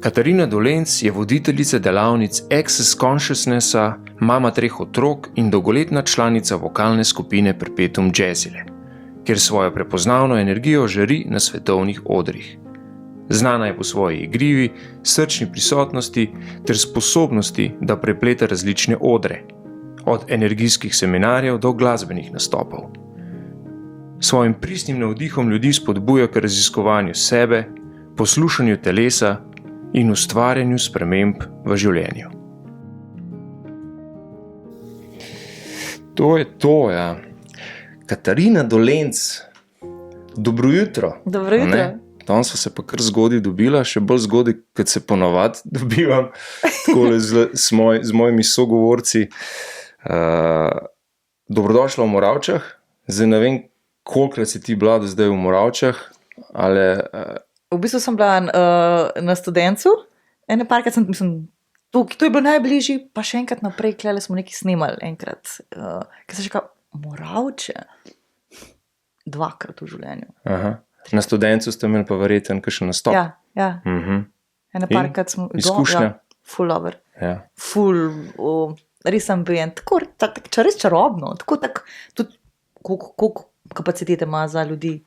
Katarina Dolenc je voditeljica delavnic Access Consciousnessa, mama 3 otrok in dolgoletna članica vokalne skupine Perpetuum Jazzile, kjer svojo prepoznavno energijo žari na svetovnih odrih. Znana je po svoji igrivi, srčni prisotnosti ter sposobnosti, da prepleta različne odre, od energijskih seminarjev do glasbenih nastopov. Svojim pristnim navdihom ljudi spodbuja k raziskovanju sebe, poslušanju telesa in ustvarjanju sprememb v življenju. To je to, ja. Katarina Dolenc, dobro jutro. Dobro jutro. Tam so se pa kar zgodaj dobila, še bolj zgodaj, kot se ponavadi dobivam, takole z mojimi sogovorci. Dobrodošla v Moravčah. Zdaj ne vem, kolikrat si ti bila do zdaj v Moravčah, ali... V bistvu sem bila na Studencu, ene parkrat sem, to je bilo najbližji, pa še enkrat naprej, klele smo nekaj snemali, enkrat, ker sem še kao, Moravče, 2krat v življenju. Aha. Na Studencu ste imeli pa verjetno kakšen nastop. Ja. Ene parkrat smo... Izkušnja? Full over. Ja. Res ambient, tako res čarobno, tudi koliko kapacitete ima za ljudi.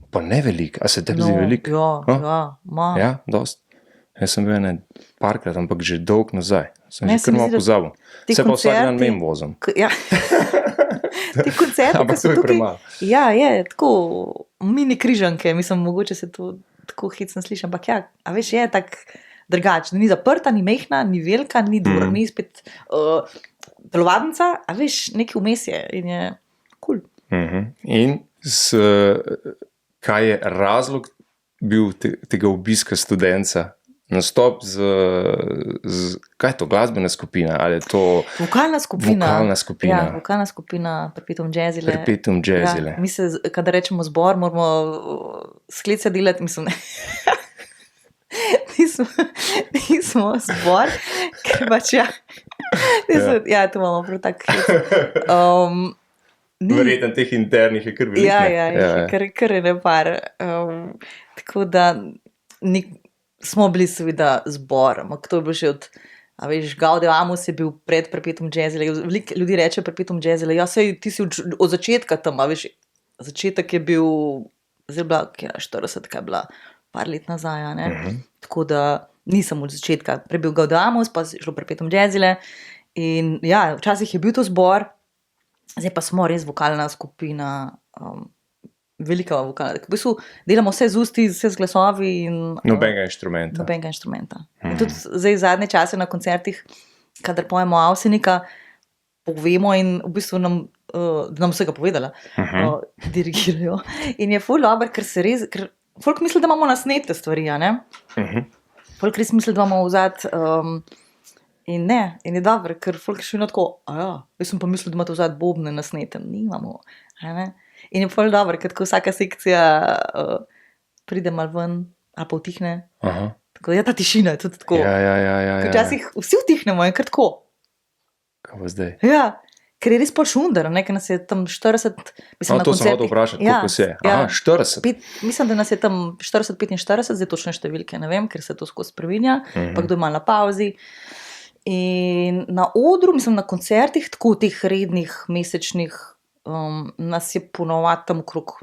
Pa ne veliko, a se tebi zdi veliko? Ja. Ja, dost. Jaz sem bil parkrat, ampak že dolg nazaj. Sem že kar malo pozabil. Se pa vsak dan mem vozim. Ja. Ti koncerti, ampak to je premalo. Ja, je, tako mini križanke, mislim, mogoče se to tako hecno sliši, ampak ja, a veš, je tak drugače, ni zaprta, ni mehna, ni velika, ni dvor, ni spet telovadnica, a veš, neki vmes je in je cool. In kaj je razlog bil tega obiska Studenca? Nastop kaj je to, glasbena skupina? Ali je to vokalna skupina? Ja, vokalna skupina Perpetuum Jazzile. Perpetuum Jazzile. Ja, mi se, kada rečemo zbor, moramo sklice delati, mislim, nismo zbor, ker pač to imamo prav tak verjetno teh internih je kar veliko. Ja, kar je nepar. Tako da smo bili seveda zbor, ampak to je bilo že od, a veš, Gaudeamus Amus je bil pred Perpetuum Jazzile, veliko ljudi reče Perpetuum Jazzile, ja, sej ti si od začetka tam, a veš, začetek je bil, zdaj bila, 40, kaj je bila, par let nazaj, ne? Tako da nisem od začetka, prej bil Gaudeamus Amus, pa je šlo Perpetuum Jazzile in ja, včasih je bil to zbor. Zdaj pa smo res vokalna skupina, velika vokalna. V bistvu delamo vse z usti, vse z glasovi. Nobenega inštrumenta. In tudi zdaj zadnje čase na koncertih, kadar pojemo Avsenika, povemo in v bistvu nam vsega povedala, dirigirajo. In je ful dober, ker folk misli, da imamo nasnete stvari, ne? Folk res misli, da imamo vzad... In je dobro, ker folk še tako, jaz sem pa mislil, da imate vzad bobne nasnete, nimamo. In je ful dobro, ker tako vsaka sekcija pride malo ven, ali pa utihne. Tako da ta tišina je tudi tako. Ja. Včasih vsi utihnemo in kar tako. Kaj pa zdaj? Ja, ker je res pol šunder, ker nas je tam 40... to sem hotel vprašati, koliko se je. 40? Mislim, da nas je tam 40-45, zdaj točne številke, ne vem, ker se to skozi spreminja, pa kdo je malo na pauzi. In na odru, mislim, na koncertih, tako teh rednih, mesečnih, nas je ponovati tam okrog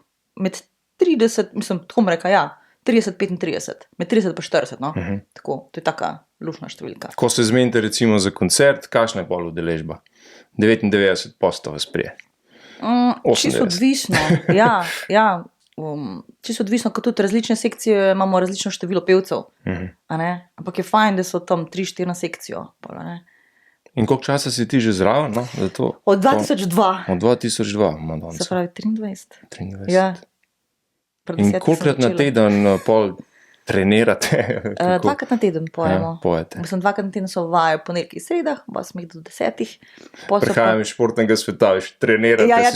med 30, mislim, tako bom rekla, 30-35, med 30 pa 40, no? Tako, to je taka lušna številka. Ko se zmenite recimo za koncert, kakšna je bolj udeležba? 99% vas prije? Čisto odvisno, ja. Čisto odvisno, kot tudi različne sekcije imamo različno število pevcev, ampak je fajn, da so tam 3-4 na sekcijo. In koliko časa si ti že zraven? Od 2002. Od 2002, se pravi 23. Ja. In kolikrat na teden pol trenirate? 2krat na teden pojemo. Pojete. Mislim, 2krat na teden so vaje po nekaj sredah, 8 do 10. Prihajam iz športnega sveta, trenirate. Ja,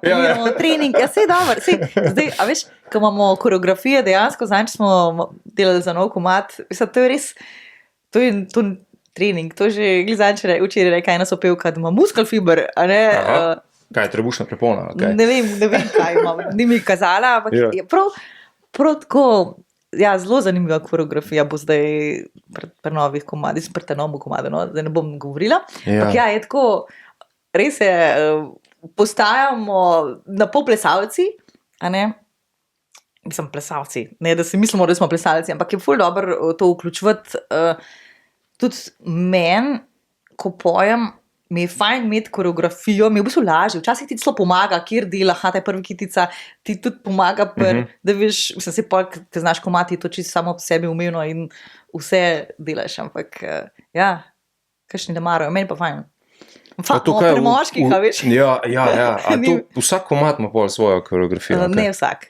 treniramo trening. Ja, sej dobro. Zdaj, a veš, ko imamo koreografije, dejansko, zanj smo delali za nov komad, mislim, to je res, to je trening, to že glizanče včeraj kaj nas opevka, da ima muskelfiber, a ne... Kaj, trebušna prepona? Okay. Ne vem, kaj ima, ni mi kazala, ampak je prav tako, ja, zelo zanimiva koreografija bo zdaj pri novih komadih, pri tem novem komadu, no, zdaj ne bom govorila. Ampak ja, je tako, res je, postajamo na pol plesalci, a ne? Mislim, plesalci, ne da si mislimo, da smo plesalci, ampak je ful dobro to vključevati. Tudi meni, ko pojem, mi je fajn imeti koreografijo, mi je v bistvu lažje, včasih ti celo pomaga, kjer dela, ta je prva kitica, ti tudi pomaga, da veš, mislim, se pa, te znaš komati, to čisto samo po sebi umevno in vse delaš, ampak ja, kakšni ne marajo, meni pa fajn. Pri moških, a veš? Ja, a to vsak komad ima pol svojo koreografijo? Ne vsak.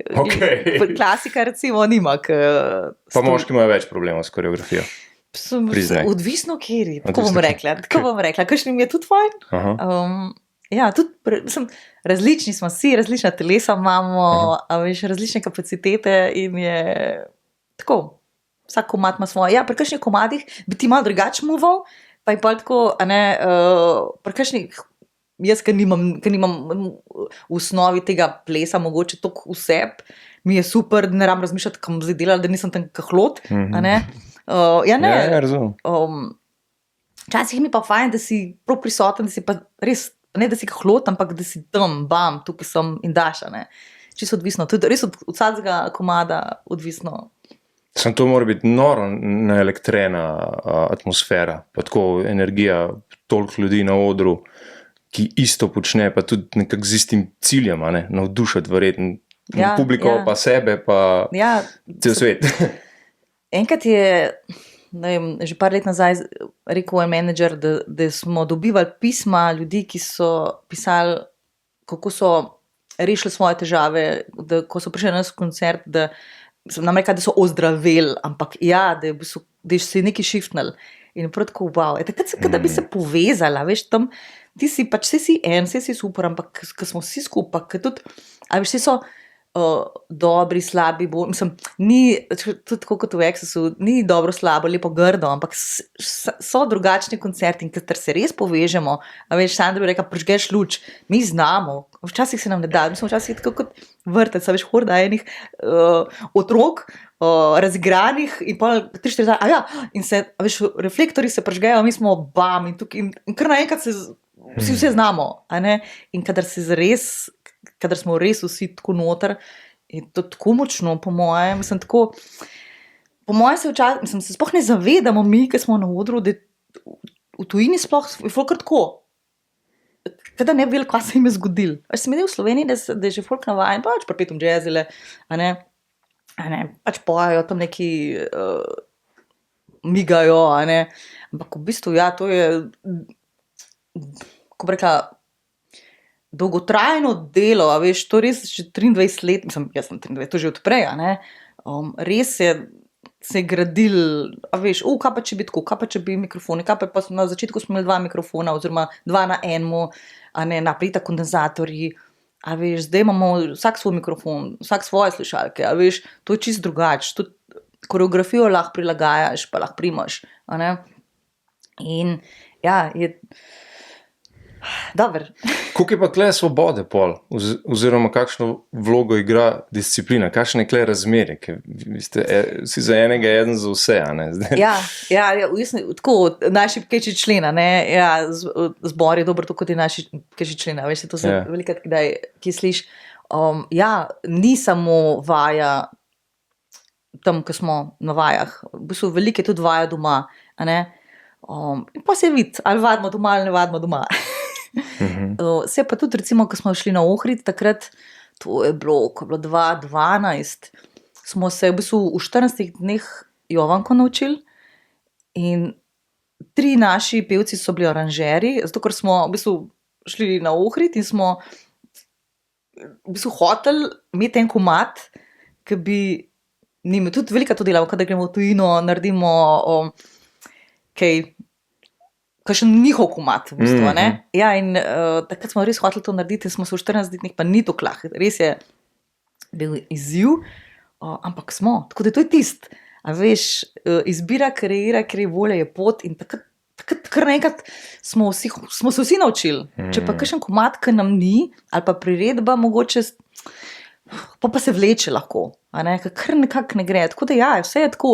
Klasika recimo nima. Pa moški imajo več problemov s koreografijo. Odvisno kjeri, tako bom rekla. Kakšnim je tudi fajn. Ja, tudi različni smo si, različna telesa imamo, a veš, različne kapacitete in je tako, vsak komad ima svoje. Ja, pri kakšnih komadih bi ti malo drugače moval, pa je pa tako, a ne, pri kakšnih, jaz, ker nimam v osnovi tega plesa, mogoče toliko vseb, mi je super, da ne rabim razmišljati, kam zdaj delala, da nisem tam kahlot, a ne. Ja, ne. Ja, razumem. Včasih mi pa fajn, da si prav prisoten, da si pa res, ne da si kahlot, ampak da si tam, bam, tukaj sem in daš, a ne. Čisto odvisno, tudi res od vsakega komada odvisno. Sam to mora biti noro naelektrena atmosfera, pa tako energija, toliko ljudi na odru, ki isto počne, pa tudi nekako z istim ciljem, ne, navdušati verjetno. Ja, publiko, ja. Pa sebe, pa ja, cel svet. Enkrat je, ne vem, že par let nazaj rekel je menedžer, da smo dobivali pisma ljudi, ki so pisali, kako so rešili svoje težave, da ko so prišli na nas koncert, da nam rekla, da so ozdraveli, ampak ja, da je se nekaj šiftnil. In prav tako, wow, takrat se, da bi se povezala, veš, tam, ti si pač, vse si en, vse si super, ampak ko smo vsi skupaj, ker tudi, a veš, vsi so dobri, slabi, mislim, ni, tudi tako kot v Excesu, ni dobro, slabo, lepo, grdo, ampak so drugačni koncerti in ker se res povežemo, a veš, Sandra bi rekla, prižgeš luč, mi znamo, včasih se nam ne da, mislim, včasih tako kot vrtec, a veš, horda enih otrok, razigranih in pa 3-4 a ja, in se, a veš, reflektori se prižgejo, mi smo bam in tukaj, in kar naenkrat se vsi vse znamo, a ne, in kadar smo res vsi tako noter, je to tako močno, po mojem, mislim, tako, po mojem se včasih, mislim, se sploh ne zavedamo mi, ki smo na odru, da v tujini sploh je folk tako, kada ne bi vedeli, kaj se jim je zgodil. Veš, se mi je v Sloveniji, da je že folk navajen, pač pri Petom Jazzile, a ne, pač pojajo tam neki migajo, a ne, ampak v bistvu, ja, to je, ko bi rekla, dolgotrajno delo, a veš, to res že 23 let, mislim, jaz sem 23, to že odprej, a ne, res se je gradil, a veš, kaj pa če bi tako, kaj pa če bi mikrofoni, kaj pa na začetku smo imeli 2 mikrofona, oziroma 2 na enemu, a ne, naprita kondenzatorji, a veš, zdaj imamo vsak svoj mikrofon, vsak svoje slušalke, a veš, to je čisto drugače, tudi koreografijo lahko prilagajaš, pa lahko primaš, a ne, in ja, je dober. Koliko je pa tle svobode pol, oziroma kakšno vlogo igra disciplina, kakšne je tle razmere, ker si za enega eden za vse, a ne? Ja, tako, najšibkejši člen, ne, ja, zbor je dobro, tako kot je najšibkejši člen, veš, to se velikrat kdaj, ki sliš, ja, ni samo vaja tam, ko smo na vajah, v bistvu veliko je tudi vaja doma, a ne, in pa se vidi, ali vadimo doma, ali ne vadimo doma. Se pa tudi recimo, ko smo šli na Ohrid, takrat, to je bilo, ko je bilo 2012, smo se v bistvu v 14 dneh Jovanko naučili in 3 naši pevci so bili aranžeri, zato ker smo v bistvu šli na Ohrid in smo v bistvu hoteli imeti en komad, ki bi njim, tudi velika to delamo, kadar gremo v tujino, naredimo kakšen njihov komad, v bistvu, ne? Ja, in takrat smo res hoteli to narediti, smo se v 14 dneh, pa ni to lahko, res je bil izziv, ampak smo, tako da to je tist, a veš, izbira, kreira, ker je volja, je pot in takrat kar nekrat smo se vsi naučili, če pa kakšen komad, ki nam ni, ali pa priredba mogoče, pa se vleče lahko, kar nekako ne gre. Tako da ja, vse je tako.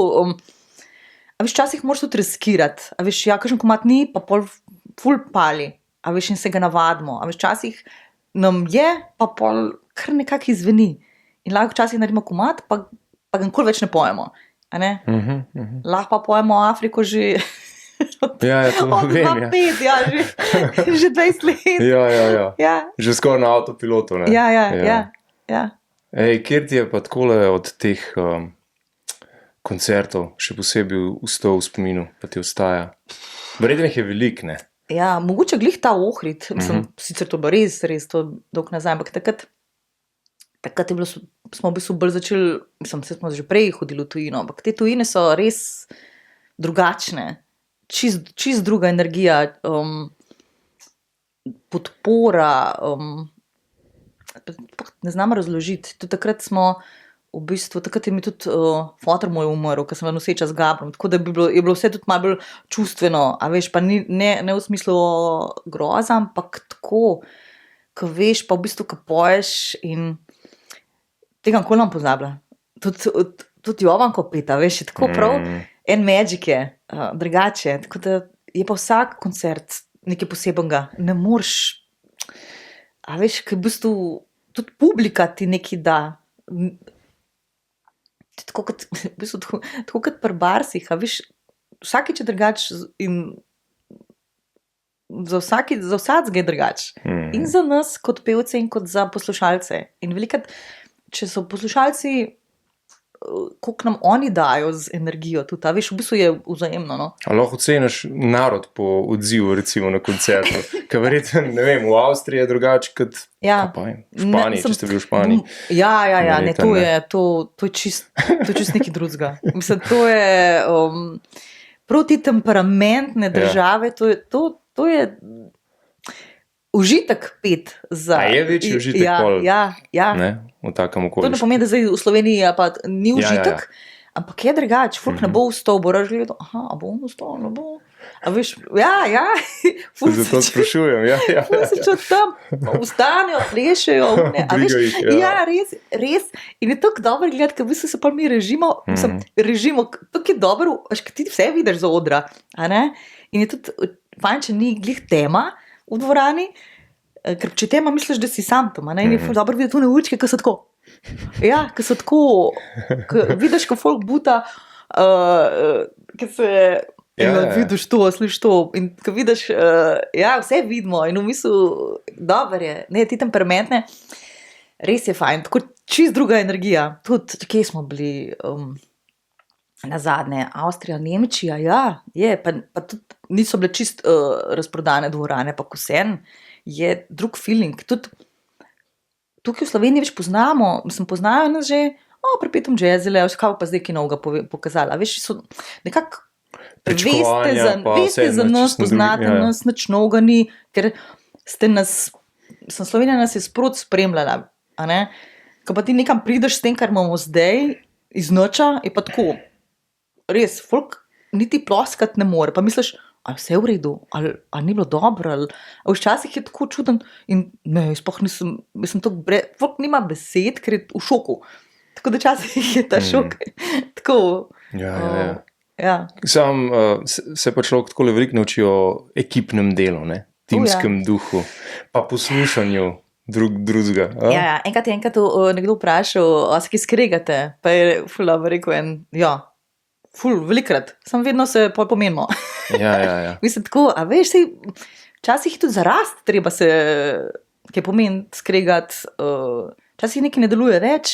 A veš, včasih moraš tudi riskirati. A veš, ja, kakšen komat ni, pa pol ful pali. A veš, in se ga navadimo. A veš, včasih nam je, pa pol kar nekako izveni. In lahko včasih naredimo komat, pa ga nikoli več ne pojemo. A ne? Lahko pa pojemo Afriko že... Ja, to vem, ja. 5, ja, že 20 let. Ja. Že skoraj na avtopilotu, ne? Ja. Ej, kjer ti je pa takole od teh koncertov še posebej ustal v spominu, pa ti ostaja? Verjetno jih je veliko, ne? Ja, mogoče glih ta Ohrid, sicer to bo res to dolgo nazaj, ampak takrat je bilo, smo v bistvu bolj začeli, smo že prej hodili v tujino, ampak te tujine so res drugačne. Čist druga energija, podpora, ne znam razložiti. Tudi takrat je mi tudi fotor moj umrl, ker sem bila noseča z Gabrom, tako da je bilo vse tudi malo bolj čustveno, a veš, pa ne v smislu groza, ampak tako, ko veš, pa v bistvu, ko poješ in tega nikoli nam pozabila. Tudi Jovanko peta, veš, je tako prav, en magic je, drugače, tako da je pa vsak koncert nekaj posebenega, ne moreš, a veš, ker v bistvu tudi publika ti nekaj da, tako kot pri barsih, a veš, vsakič je drugač in za vsakega je drugač. In za nas kot pevce in kot za poslušalce. In velikrat, če so poslušalci, koliko nam oni dajo z energijo tudi, a veš, v bistvu je vzajemno, no. A lahko oceniš narod po odzivu, recimo, na koncertu? Ker verjetno, ne vem, v Avstriji je drugače kot v Španiji, če ste bili v Španiji. Ja, ne, to je čist nekaj drugega. Mislim, to je prav ti temperamentne države, to je užitek pet za... A je večji užitek pol? Ja. Ne? V takem okolju. To ne pomeni, da zdaj v Sloveniji pa ni užitek, ampak je drugač, folk ne bo vstal, bo raž gledal, a bo on vstal, ne bo. A veš, ja. Zato sprašujem, ja. Se čo tam, vstanejo, plešejo, a veš, ja, res. In je tako dobro gledati, ker v bistvu se pa mi režimo, tako je dobro, veš, ker ti vse vidiš za odra, a ne? In je tudi fajn, če ni glih tema v dvorani, ker če tema misliš, da si sam tam, in je dobro videti tune uličke, ki so tako, ki so tako, vidiš, ko folk buta, ki se, vidiš to, sliš to, in ko vidiš, vse vidimo, in v mislu, dobro je, ne, ti temperamentne, res je fajn, tako čist druga energija, tudi, kje smo bili, nazadnje, Avstrija, Nemčija, je, pa tudi niso bile čist razprodane dvorane, pa vseeno je drug feeling. Tudi tukaj v Sloveniji več poznajo nas že, pri Petom Jazile, kaj pa zdaj, ki novega pokazala. Veš, so nekako veste za nas, poznate nas, nič novega ni, ker Slovenija nas je sprot spremljala, a ne? Ko pa ti nekam prideš s tem, kar imamo zdaj, iz noča, je pa tako, res, folk niti ploskat ne more, pa misliš, ali vse v redu, ali ni bilo dobro, ali včasih je tako čuden in ne, sploh nisem, folk nima besed, ker je v šoku, tako da včasih je ta šok, tako. Ja. Sam se pa človek takole veliko nauči o ekipnem delu, ne, timskem duhu, pa poslušanju drugega. Ja, enkrat je nekdo vprašal, se kaj skregate, pa je ful rekel ful, velikrat, sam vedno se pomenimo. Ja. Mislim tako, a veš, včasih tudi za rast treba se, kaj pomeni skregati, včasih nekaj ne deluje več,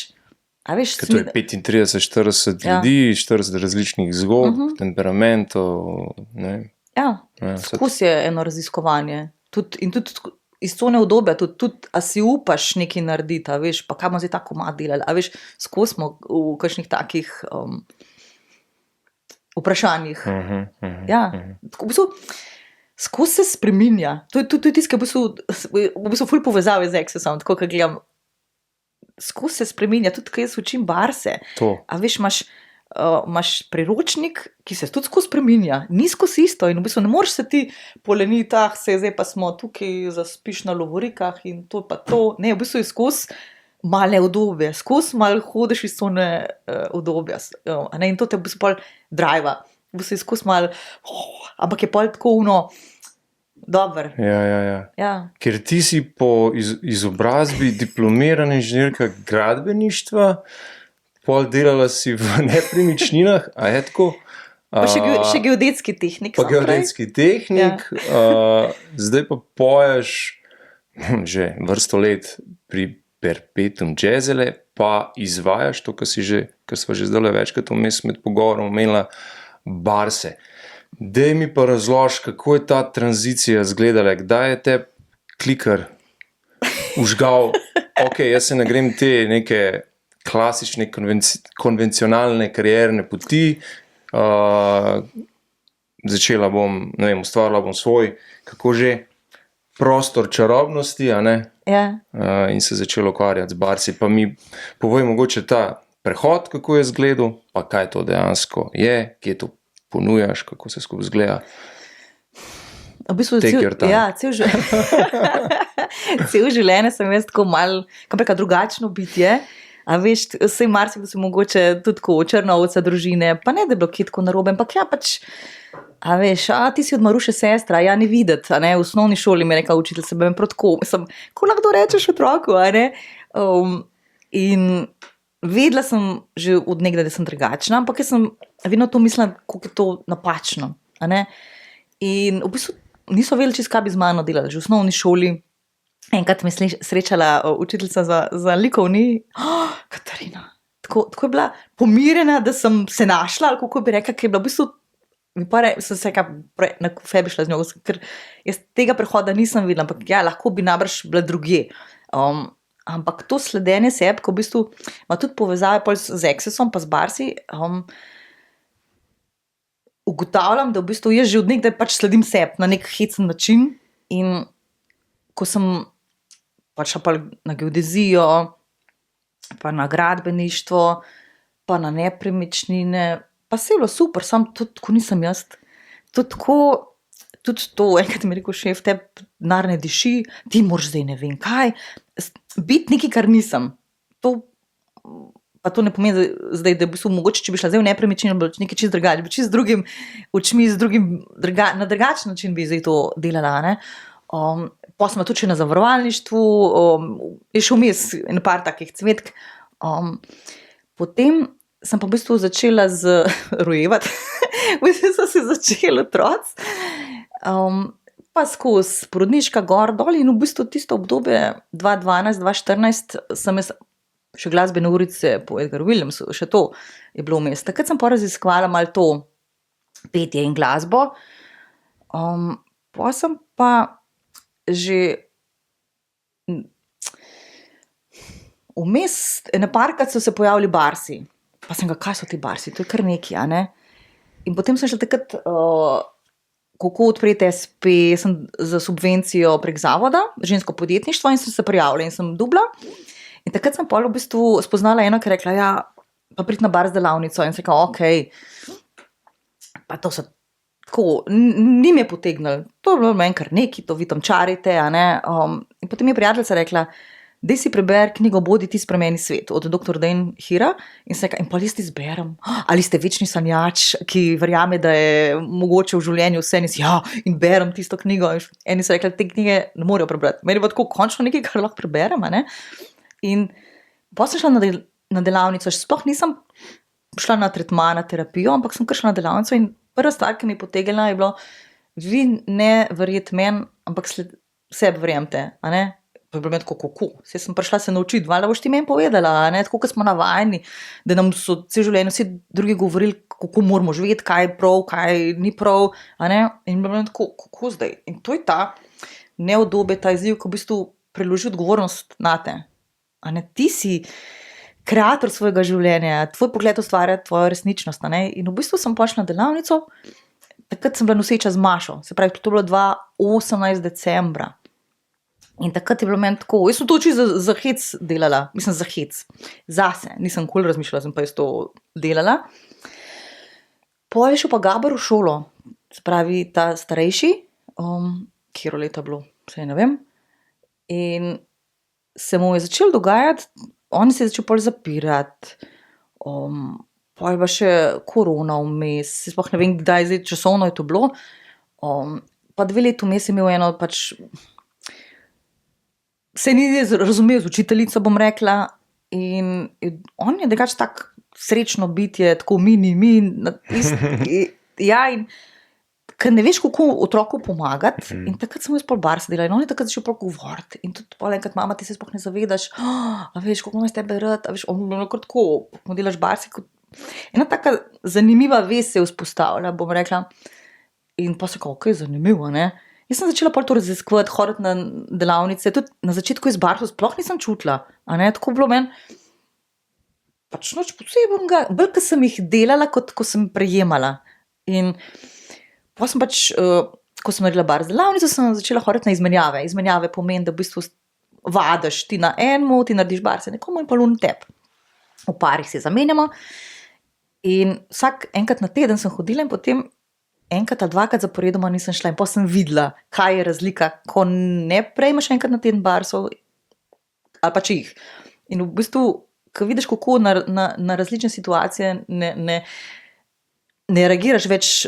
a veš. Ker to je 35-40 ljudi, 40 različnih zgodb, temperamentov, ne. Ja, skus je eno raziskovanje, in tudi iz cone obdobja, tudi, a si upaš nekaj narediti, a veš, pa kaj bomo zdaj ta komad delali, a veš, skus smo v kakšnih takih vprašanjih. V bistvu, skozi se spreminja. To je tudi tisto, v bistvu ful povezave z Accessom, tako, ko gledam, skozi se spreminja, tudi, ko jaz učim barse. A veš, imaš priročnik, ki se tudi skozi spreminja, ni skozi isto in v bistvu ne moreš se ti poleniti, zdaj pa smo tukaj, zaspiš na lovorikah in to pa to. Ne, v bistvu je skozi malo neudobje, malo hodiš iz cone udobja, in to te v bistvu pol driva, v bistvu malo, ampak je pol tako dober. Ja. Ker ti si po izobrazbi diplomirana inženirka gradbeništva, pol delala si v nepremičninah, a je tako? Pa še geodetski tehnik. Pa geodetski tehnik, zdaj pa poješ že vrsto let pri Perpetuum Jezele, pa izvajaš to, kar sva že zdaj večkrat vmes med pogovorom omenila, barse. Daj mi pa razloži, kako je ta tranzicija izgledala, kdaj je te klikar užgal, jaz se ne grem te neke klasične, konvencionalne karierne poti, začela bom, ustvarila bom svoj, kako že, prostor čarobnosti, a ne? Ja. In se začela ukvarjati z barsi. Pa mi povej mogoče ta prehod, kako je izgledal, pa kaj to dejansko je, kje to ponujaš, kako se skupaj izgleda. V bistvu cel življenje sem jaz tako malo, drugačno bitje. A veš, vsej marsikdo se mogoče tudi tako črna ovca družine, pa ne, da je bilo kje tako narobe, ampak a veš, ti si od Maruše sestra, ni videti, a ne, v osnovni šoli mi je rekla učiteljica, bi me protko, ko lahko rečeš otroku, a ne, in vedela sem že od nekdaj, da sem drugačna, ampak jaz sem vedno to mislila, kako je to napačno, a ne, in v bistvu niso vedeli čisto, kaj bi z mano delali, že v osnovni šoli. Enkrat me je srečala učiteljica za likovni, Katarina, tako je bila pomirjena, da sem se našla, ali kako bi rekla, ker je bila v bistvu, sem se na kafe bi šla z njo, ker jaz tega prehoda nisem videla, ampak lahko bi nabrž bila drugje. Ampak to sledenje sebi, ko v bistvu ima tudi povezave z Accessom pa z barsi, ugotavljam, da v bistvu jaz že od nekdaj sledim sebi na nek hecen način in ko sem šla pa na geodezijo, pa na gradbeništvo, pa na nepremičnine, pa se je bilo super, samo tudi tako nisem jaz. Tudi to, enkrat mi je rekel šef, tebi denar ne diši, ti moraš zdaj ne vem kaj, biti nekaj, kar nisem. Pa to ne pomeni zdaj, da v bistvu mogoče, če bi šla zdaj v nepremičnino, bi nekaj čisto drugače, bi čisto z drugim očmi, na drugačen način bi zdaj to delala, ne. Pa sem tudi še na zavarovalništvu, je še vmes en par takih cvetk. Potem sem pa v bistvu začela rojevati, v bistvu so se začeli otroci, pa skozi porodniška gor dol in v bistvu tisto obdobje 2012-2014 sem jaz še glasbene urice po Edgaru Williamsu, še to je bilo vmes. Takrat sem pa raziskovala malo to petje in glasbo, pa sem pa že vmes, parkrat so se pojavili barsi, pa sem kaj so ti barsi, to je kar nekaj, a ne. In potem sem šla takrat, kako odpreti SP, sem za subvencijo prek zavoda, žensko podjetništvo in sem se prijavila in sem dubla. In takrat sem v bistvu spoznala eno, ki je rekla, pa priti na bar z delavnico in sem rekla, pa to so tako, ni me potegnilo, to je bilo meni kar nekaj, to vi tam čarite, a ne, in potem je prijateljica rekla, daj si preber knjigo Bodi ti spremeni svet, od dr. Dane Hira, in se rekla, in pa listi zberem, ali ste večni sanjač, ki verjame, da je mogoče v življenju vse, in berem tisto knjigo, eni so rekli, te knjige ne morejo prebrati, meni bo tako končno nekaj, kar lahko preberem, a ne, in pa sem šla na delavnico, sploh nisem šla na tretma, na terapijo, ampak sem kar šla na delavnico in prva stvar, ki mi je potegnila, je bilo, vi ne verjeti meni, ampak sebi verjemte, a ne, pa je bilo meni tako, kako, sem prišla se naučiti, valjda boš ti meni povedala, a ne, tako, kot smo navajeni, da nam so cel življenje vsi drugi govorili, kako moramo živeti, kaj je prav, kaj ni prav, a ne, in bilo meni tako, kako zdaj, in to je ta neudobje, ta izziv, ko v bistvu preloži odgovornost nate, a ne, ti si kreator svojega življenja, tvoj pogled ustvarja tvojo resničnost, a ne, in v bistvu sem prišla na delavnico, takrat sem bila noseča z Mašo, se pravi, to je bilo 2018 decembra, in takrat je bilo meni tako, jaz sem to čisto za hec delala, mislim za hec, zase, nisem nikoli razmišljala, sem pa jaz to delala. Pol je šel pa Gabor v šolo, se pravi ta starejši, katero leto je bilo, saj ne vem, in se mu je začelo dogajati, on se je začel pol zapirati, pol je pa še korona vmes, sploh ne vem, kdaj zdaj časovno je to bilo, pa 2 leti vmes je imel eno pač, se ni razumel z učiteljico, bom rekla, in on je drugače tak srečno bitje, tako mini, ja, in ker ne veš, kako otroku pomagati, in takrat sem jaz pol bar sedela in on je takrat začel pol govoriti in tudi pol enkrat, mama, ti se sploh ne zavedaš, a veš, kako me s tebe rad, a veš, on je kar tako, ko delaš barsi, ena taka zanimiva vez se je vzpostavila, bom rekla, in pa se kao, ok, zanimivo, ne. Jaz sem začela pol to raziskovati, hoditi na delavnice, tudi na začetku iz barsu sploh nisem čutila, a ne, tako bilo meni, pač noč posebenega, bolj, ko sem jih delala, kot ko sem prejemala. In pa sem pač, ko sem naredila bar z delavnico, sem začela hoditi na izmenjave. Izmenjave pomeni, da v bistvu vadiš ti na enemu, ti narediš bar se nekomu in pa lun tep. V parih se zamenjamo. In vsak enkrat na teden sem hodila in potem enkrat ali 2krat zaporedoma nisem šla in pa sem videla, kaj je razlika, ko ne prejmeš enkrat na teden barsov ali pa če jih. In v bistvu, ko vidiš, kako na različne situacije ne reagiraš več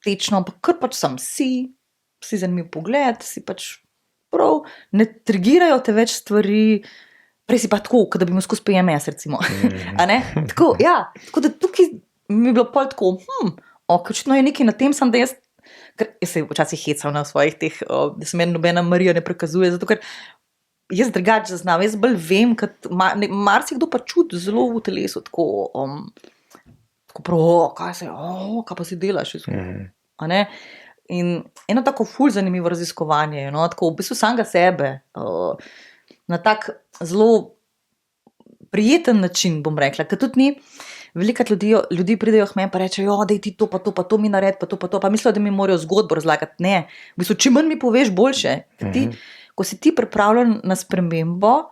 tečno, ampak kar pač sam si zanimiv pogled, si pač prav, ne trigirajo te več stvari, prej si pa tako, kot da bi imel skozi PMS, recimo. A ne? Tako, ja, tako da tukaj mi je bilo pol tako, očitno je nekaj na tem, sem da jaz se včasih hecal na svojih teh, da se meni nobena Marija ne prikazuje, zato ker jaz drugače zaznam, jaz bolj vem, kot marsikdo pa čuti zelo v telesu, tako prav, kaj pa si delaš, a ne? In eno tako ful zanimivo raziskovanje, no, tako v bistvu samega sebe, na tak zelo prijeten način, bom rekla, ker tudi ni, velikrat ljudi pridejo k meni pa rečejo, daj ti to pa to mi naredi, pa to, pa mislijo, da mi morajo zgodbo razlagati, ne, v bistvu, čim manj mi poveš, boljše, ko si ti pripravljen na spremembo,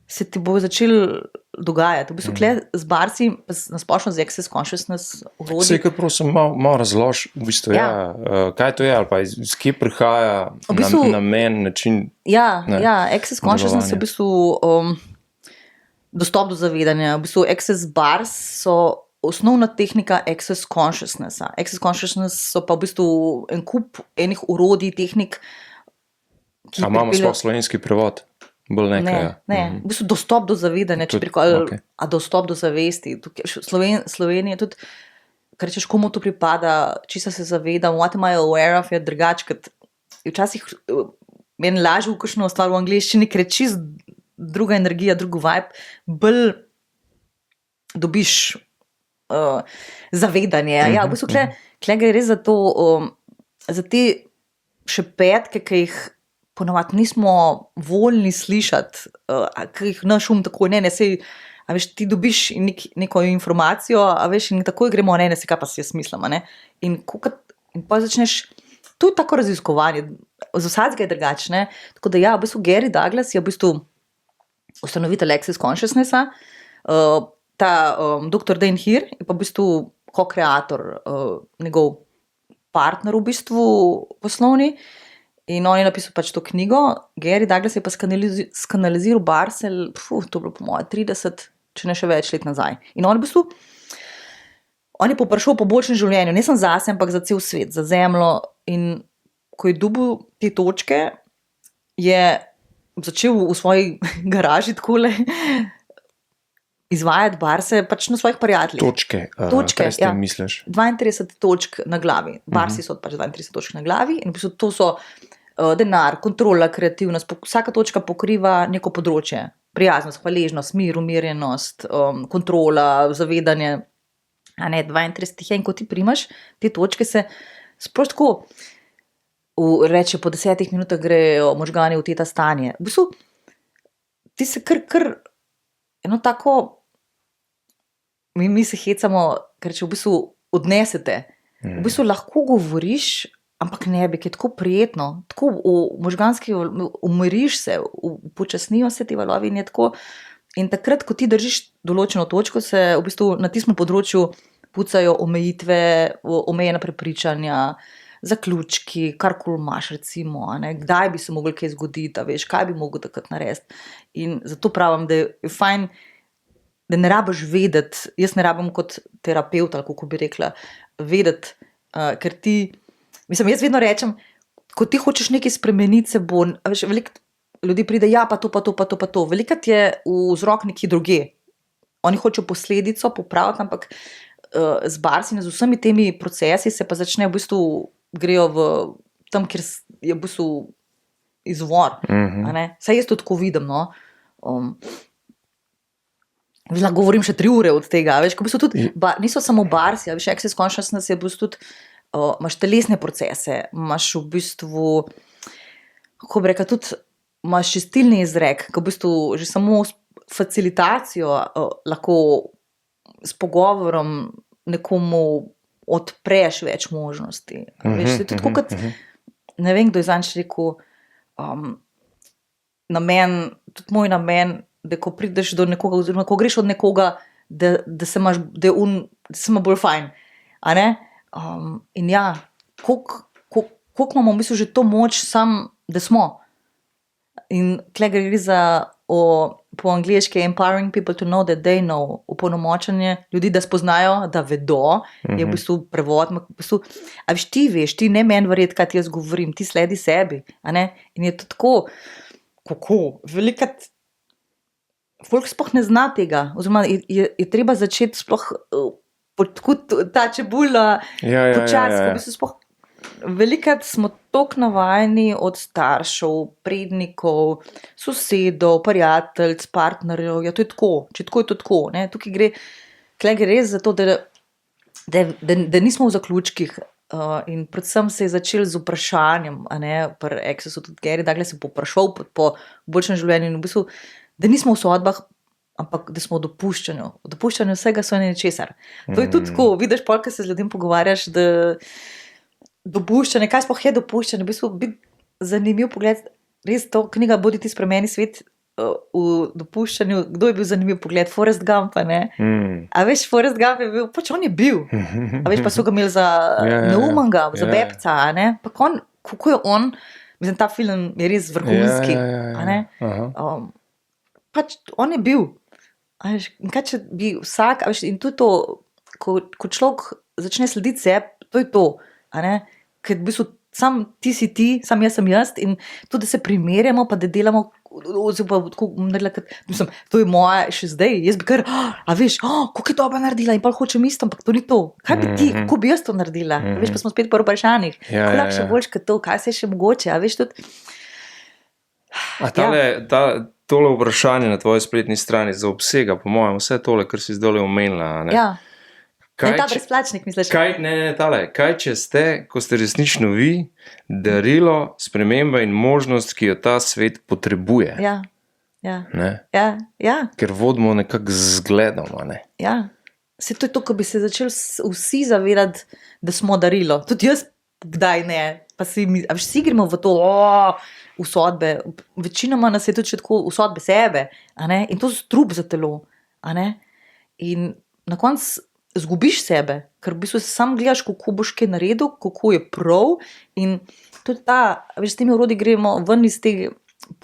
se ti bo začel dogajati. V bistvu, z barsi, nasplošno z Access Consciousness urodji. Sej, kar prosim, malo razlož, v bistvu, kaj to je, ali pa iz kje prihaja v bistvu, namen, način. Ja, Access Consciousness je v bistvu dostop do zavedanja. V bistvu, Access bars so osnovna tehnika Access Consciousnessa. Access Consciousness so pa v bistvu en kup enih urodij, tehnik, A imamo sploh slovenski prevod? Ne. V bistvu dostop do zavedanja, a dostop do zavesti. Slovenija tudi, kar rečeš, komu to pripada, čisto se zavedam, what am I aware of, je drugače, kot včasih meni lažje v kakšno stvar v angleščini, ker je čist druga energija, drugo vibe, bolj dobiš zavedanje. Ja, v bistvu, kle gre res za to, za te šepetke, ki jih ponovadi nismo voljni slišati, ki jih naš tako, sej, a veš, ti dobiš neko informacijo, a veš, in takoj gremo, sej, kaj pa si jaz mislim, ne, in pa začneš, to je tako raziskovanje, za vsakega je drugačne, tako da ja, v bistvu Gary Douglas je v bistvu ustanovitelj Access Consciousnessa, ta dr. Dan Heer je pa v bistvu ko-kreator, njegov partner v bistvu poslovni, in on je napisal pač to knjigo, Gary Douglas je pa skanaliziral Barsel, to je bilo po moje 30, če ne še več let nazaj. In on v bistvu, on je poprašal po boljšem življenju, ne samo zase, ampak za cel svet, za zemljo, in ko je dobil te točke, je začel v svoji garaži takole izvajati barse pač na svojih prijateljih. Točke, kaj s tem misliš? 32 točk na glavi. Barsi so pač 32 točk na glavi in v bistvu to so denar, kontrola, kreativnost, vsaka točka pokriva neko področje. Prijaznost, hvaležnost, mir, umirjenost, kontrola, zavedanje. A ne, 32 je, in ko ti primaš, te točke se sploh tako reče, po 10 minutah grejo možgani v teta stanje. V bistvu, ti se kar eno tako, mi se hecamo, ker če v bistvu odnesete, v bistvu lahko govoriš, ampak ne bi, ki je tako prijetno, tako v možganski, umiriš se, upočasnijo se ti valovi in je tako. In takrat, ko ti držiš določeno točko, se v bistvu na tistem področju pucajo omejitve, omejena prepričanja, zaključki, karkoli imaš, recimo, ne, kdaj bi se moglo kaj zgoditi, veš, kaj bi mogel takrat narediti. In zato pravim, da je fajn da ne rabiš vedeti, jaz ne rabim kot terapevt, ali kako bi rekla, vedeti, ker ti, mislim, jaz vedno rečem, ko ti hočeš nekaj spremeniti, se bo, veš, veliko ljudi pride, ja, pa to. Velikrat je vzrok nekje druge. Oni hočejo posledico popraviti, ampak z barsi in z vsemi temi procesi se pa začne v bistvu, grejo v tam, kjer je v bistvu izvor. Saj jaz to tako vidim, no. Lahko govorim še 3 ure od tega, veš, ko v bistvu tudi, niso samo barsi, veš, access consciousness je v bistvu tudi, imaš telesne procese, imaš v bistvu, kako bi rekla, tudi imaš čistilni izrek, ko v bistvu že samo s facilitacijo lahko s pogovorom nekomu odpreš več možnosti. Veš, tudi tako kot, ne vem, kdo je zanj rekel, namen, tudi moj namen, da ko prideš do nekoga, oziroma ko greš od nekoga, da se imaš, da se ima bolj fajn. A ne? In ja, koliko imamo v bistvu že to moč sam, da smo. In tukaj gre za po angleški empowering people to know that they know, opolnomočenje ljudi, da spoznajo, da vedo, je v bistvu prevod. V bistvu, a veš, ti veš, ti ne meni verjeti, kaj ti jaz govorim, ti sledi sebi. A ne? In je to tako, kako, velikrat folk sploh ne zna tega, oziroma je treba začeti sploh ta čebula počasi, v bistvu sploh velikrat smo toliko navajeni od staršev, prednikov, sosedov, prijateljic, partnerjev, ja, to je tako, če tako je to tako, ne, tukaj gre res za to, da nismo v zaključkih, in predvsem se je začel z vprašanjem, a ne, pri Accessu tudi Gary Douglas je poprašal po boljšem življenju in v bistvu, da nismo v sodbah, ampak da smo v dopuščanju vsega so nečesar. To je tudi tako, vidiš pol, ko se z ljudem pogovarjaš, da dopuščanje, kaj sploh je dopuščanje, v bistvu biti zanimiv pogled, res to knjiga Bodi ti spremeni svet v dopuščanju, kdo je bil zanimiv pogled, Forrest Gump, ne? A veš, Forrest Gump je bil, pač on je bil, a veš, pa so ga imeli za neumanga, za bebca, a ne, pa kako je on, mislim, ta film je res vrhunski, a ne, pač on je bil, a veš, in kaj če bi vsak, a veš, in to je to, ko človek začne slediti sebi, to je to, a ne, ker v bistvu sam ti si ti, sam jaz sem jaz in tudi, da se primerjamo, pa da delamo, oziroma tako, mislim, to je moja še zdaj, jaz bi kar, a veš, koliko je dobra naredila in pa hočem isto, ampak to ni to, kaj bi ti, kako bi jaz to naredila, a veš, pa smo spet pri vprašanjih, kako lahko še boljš kot to, kaj se je še mogoče, a veš, tudi. Tole vprašanje na tvoji spletni strani zaobsega, po mojem, vse tole, kar si zdaj omenila, ne? Ja. Ne, ta brezplačnik, misliš? Kaj če ste, ko ste resnično vi, darilo, sprememba in možnost, ki jo ta svet potrebuje. Ja. Ker vodimo nekako z zgledom, ne? Ja. Se to je to, ko bi se začeli vsi zavedati, da smo darilo. Tudi jaz, kdaj ne, pa vsi gremo v to, v sodbe. Večinoma nas je tudi tako v sodbe sebe, a ne? In to je strup za telo, a ne? In na koncu zgubiš sebe, ker v bistvu sam gledaš, kako boš kaj naredil, kako je prav in tudi veš, s temi orodji gremo ven iz te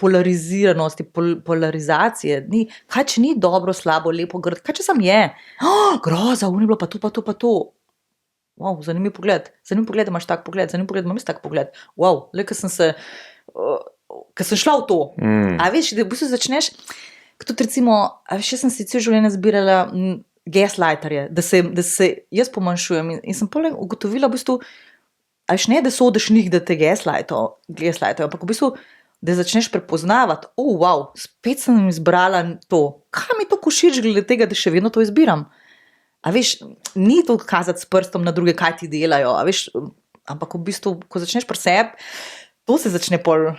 polariziranosti, polarizacije, kaj če ni dobro, slabo, lepo, grd, kaj če sam je, groza, ni bilo pa to, wow, zanimiv pogled, imaš tak pogled, imam jaz tak pogled, wow, le, ker sem šla v to, a veš, da v bistvu začneš, tudi recimo, a veš, jaz sem si cel življenje zbirala gaslighterje, da se jaz pomanjšujem in sem poleg ugotovila v bistvu, a veš ne, da sodiš njih, da te gaslightajo, ampak v bistvu, da začneš prepoznavati, wow, spet sem izbrala to, kaj mi to košič glede tega, da še vedno to izbiram, a veš, ni to kazati s prstom na druge, kaj ti delajo, a veš, ampak v bistvu, ko začneš pri sebi, to se začne pol